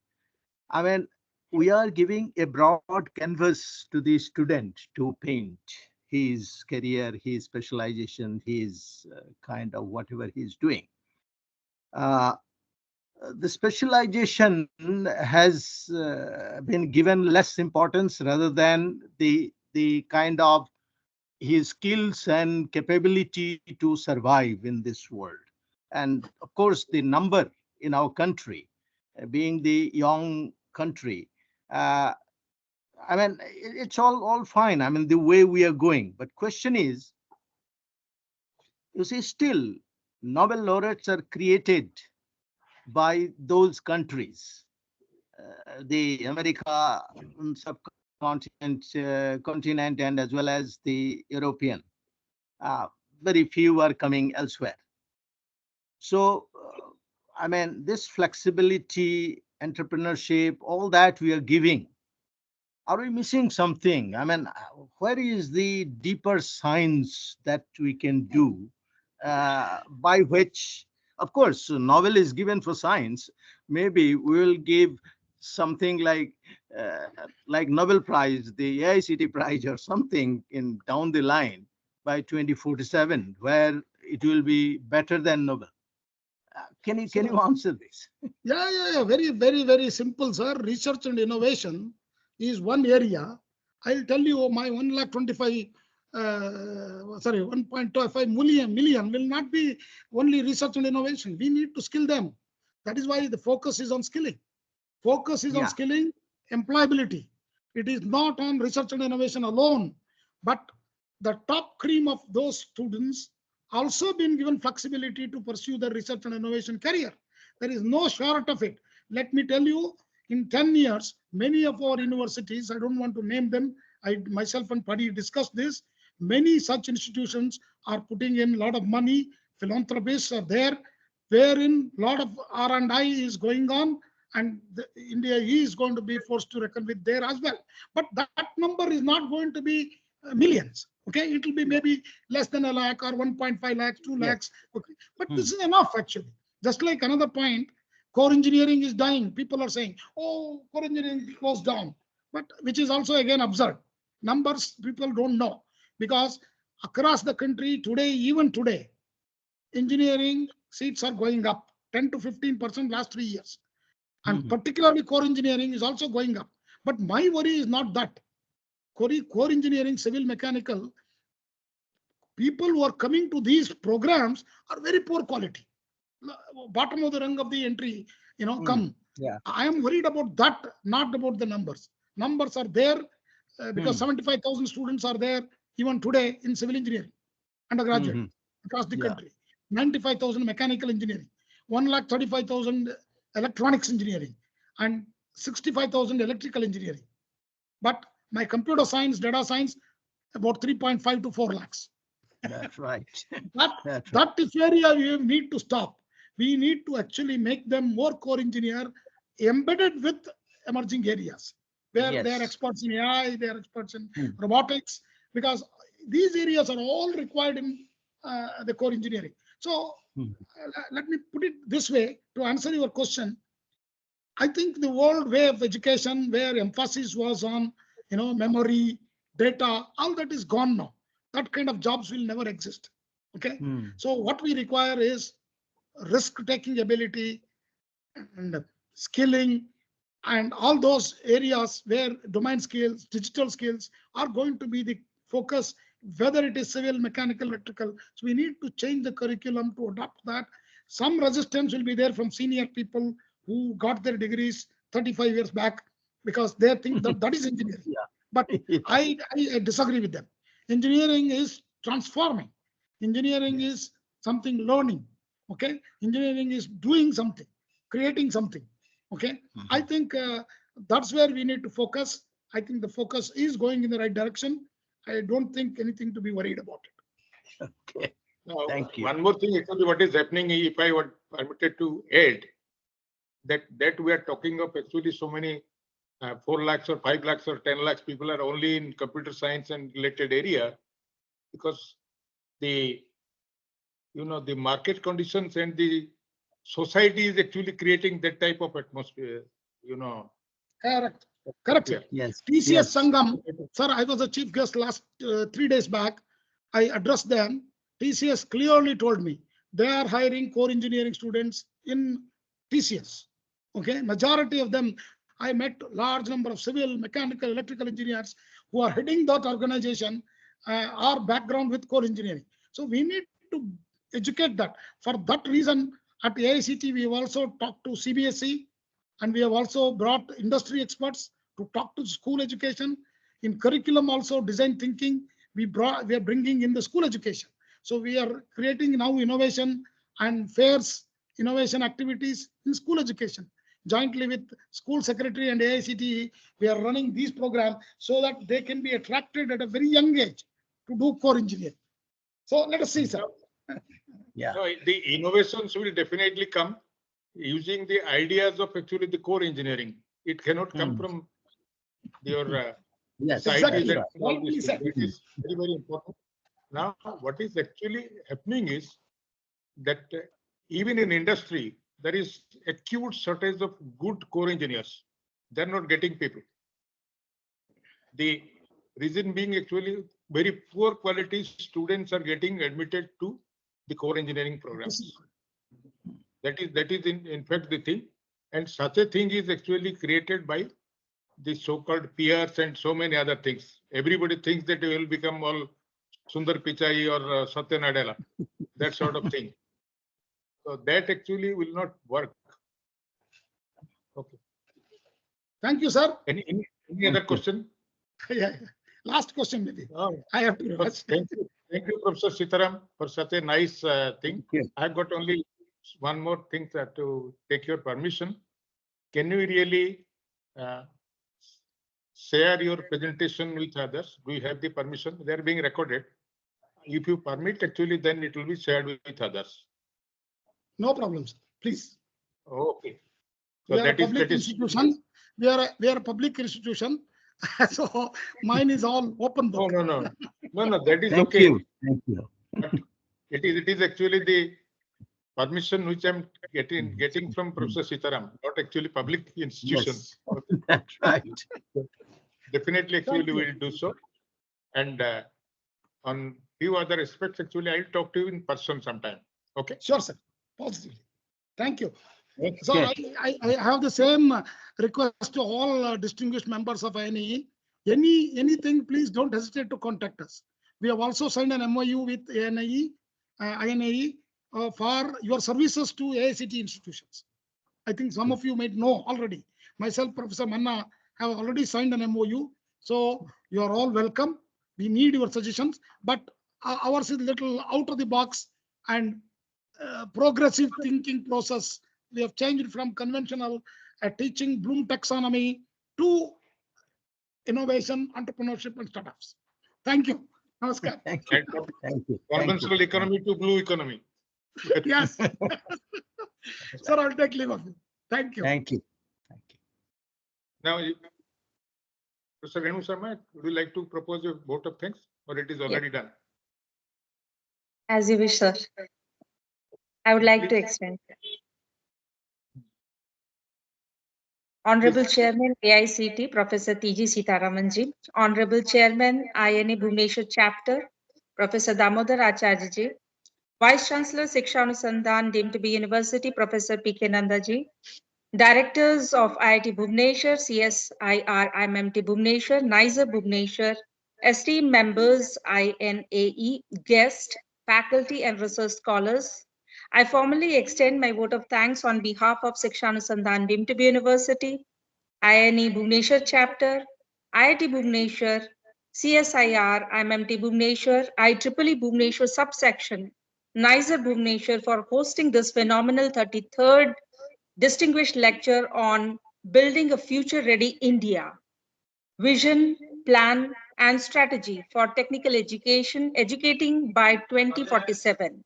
I mean, we are giving a broad canvas to the student to paint. his career, his specialization, his kind of whatever he's doing. The specialization has been given less importance rather than the kind of his skills and capability to survive in this world. And of course, the number in our country, being the young country, I mean, it's all fine. I mean, the way we are going. But question is, you see, still Nobel laureates are created by those countries, the America subcontinent, continent, and as well as the European. Very few are coming elsewhere. So, I mean, this flexibility, entrepreneurship, all that we are giving, are we missing something? I mean, where is the deeper science that we can do by which, of course, Nobel is given for science. Maybe we will give something like Nobel Prize, the AICT prize or something in down the line by 2047, where it will be better than Nobel. Can you answer this? Yeah. Very simple, sir. Research and innovation is one area. I'll tell you, my 1.25 million will not be only research and innovation. We need to skill them. That is why the focus is on skilling. Focus is on skilling, employability. It is not on research and innovation alone, but the top cream of those students also been given flexibility to pursue their research and innovation career. There is no short of it. Let me tell you, in 10 years, many of our universities, I don't want to name them, I myself and Paddy discussed this, many such institutions are putting in a lot of money, philanthropists are there, wherein a lot of R&I is going on, and India is going to be forced to reckon with there as well. But that number is not going to be millions. Okay, it will be maybe less than a lakh or 1.5 lakhs, 2 lakhs. Okay, but this is enough actually. Just like another point, core engineering is dying. People are saying, oh, core engineering goes down, but which is also again absurd. Numbers people don't know, because across the country today, even today, engineering seats are going up 10 to 15% last 3 years. And particularly core engineering is also going up. But my worry is not that. Core engineering, civil, mechanical, people who are coming to these programs are very poor quality. Bottom of the rung of the entry, come. Yeah. I am worried about that, not about the numbers. Numbers are there because 75,000 students are there even today in civil engineering, undergraduate, across the country. 95,000 mechanical engineering, 135,000 electronics engineering, and 65,000 electrical engineering. But my computer science, data science, about 3.5 to 4 lakhs. That's right. That is area we need to stop. We need to actually make them more core engineer embedded with emerging areas where they are experts in AI, they are experts in robotics, because these areas are all required in the core engineering. So let me put it this way to answer your question. I think the old way of education, where emphasis was on, memory, data, all that is gone now. That kind of jobs will never exist. Okay. So what we require is risk-taking ability and skilling, and all those areas where domain skills, digital skills are going to be the focus, whether it is civil, mechanical, electrical. So we need to change the curriculum to adopt that. Some resistance will be there from senior people who got their degrees 35 years back because they think that is engineering. But I disagree with them. Engineering is transforming. Engineering is something learning. Okay. Engineering is doing something, creating something. Okay. I think that's where we need to focus. I think the focus is going in the right direction. I don't think anything to be worried about it. Okay. Now, Thank you. one more thing, actually, what is happening, if I were permitted to add, that we are talking of actually so many 4 lakhs or 5 lakhs or 10 lakhs people are only in computer science and related area, because the market conditions and the society is actually creating that type of atmosphere, Correct. Correct, sir. Yes. TCS Yes. Sangam, sir, I was a chief guest last 3 days back. I addressed them. TCS clearly told me they are hiring core engineering students in TCS. Okay, majority of them, I met large number of civil, mechanical, electrical engineers who are heading that organization, are background with core engineering. So we need to educate that. For that reason, at AICT, we have also talked to CBSE, and we have also brought industry experts to talk to school education. In curriculum also, design thinking, we are bringing in the school education. So we are creating now innovation and fairs, innovation activities in school education. Jointly with school secretary and AICTE, we are running these programs so that they can be attracted at a very young age to do core engineering. So let us see, sir. Yeah. No, the innovations will definitely come using the ideas of actually the core engineering. It cannot come from your Yes. scientists Exactly. and all these things. Rightly That is very, very important. Now, what is actually happening is that even in industry, there is acute shortage of good core engineers. They're not getting people. The reason being actually very poor quality students are getting admitted to the core engineering programs. That is in fact the thing. And such a thing is actually created by the so-called peers and so many other things. Everybody thinks that they will become all Sundar Pichai or Satya Nadella, that sort of thing. So that actually will not work. Okay. Thank you, sir. Any other question? Yeah. Last question, maybe. Oh, I have to rush. thank you, Professor Sitharam, for such a nice thing. Thank you. I've got only one more thing to take your permission. Can you really share your presentation with others? Do you have the permission? They're being recorded. If you permit, actually, then it will be shared with others. No problem, sir. Please. Okay. So We are a that is public institution. We are a public institution. So mine is all open book. No. That is Thank okay. you. Thank you. But it is actually the permission which I'm getting from Professor Sitharam, not actually public institutions. Yes. That's right. Definitely, actually, Thank you. we'll do so. And on few other aspects, actually, I'll talk to you in person sometime. Okay. Sure, sir. Positively. Thank you. Okay. So I have the same request to all distinguished members of INAE. Anything, please don't hesitate to contact us. We have also signed an MOU with INAE for your services to AICT institutions. I think some of you might know already. Myself, Professor Manna, have already signed an MOU. So you are all welcome. We need your suggestions, but ours is little out of the box and progressive thinking process. We have changed from conventional teaching Bloom taxonomy to innovation, entrepreneurship, and startups. Thank you. Namaskar. Thank you. And from Thank you. Thank you. conventional economy to blue economy. Yes. Sir, I'll take leave of you. Thank you. Thank you. Thank you. Now, Professor Renu Sharma, would you like to propose a vote of thanks, or it is already done? As you wish, sir. I would like to extend. Honorable Chairman, AICT, Professor T.G. Sitharamanji, Honorable Chairman, INA Bhubaneswar Chapter, Professor Damodar Acharya, Vice Chancellor, Shiksha Anusandhan, deemed to be University, Professor P.K. Nandaji, Directors of IIT Bhubaneswar, CSIR, IMMT Bhubaneswar, NISER Bhubaneswar, esteemed members, INAE, guests, faculty and research scholars, I formally extend my vote of thanks on behalf of Shiksha Anusandhan, deemed to be University, INE Bhubaneswar Chapter, IIT Bhubaneswar, CSIR, IMMT Bhubaneswar, IEEE Bhubaneswar Subsection, NISER Bhubaneswar for hosting this phenomenal 33rd distinguished lecture on building a future-ready India, vision, plan, and strategy for technical education, educating by 2047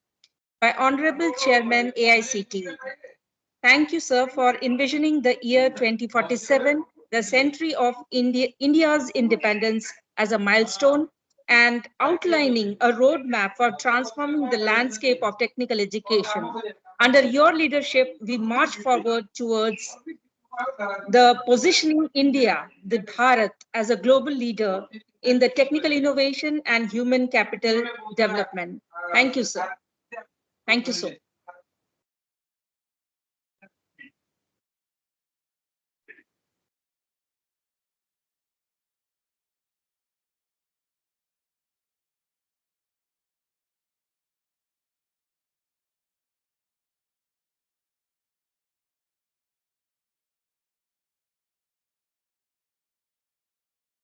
by Honorable Chairman AICTE. Thank you, sir, for envisioning the year 2047, the century of India's independence as a milestone and outlining a roadmap for transforming the landscape of technical education. Under your leadership, we march forward towards the positioning India, the Bharat, as a global leader in the technical innovation and human capital development. Thank you, sir. Thank you so much.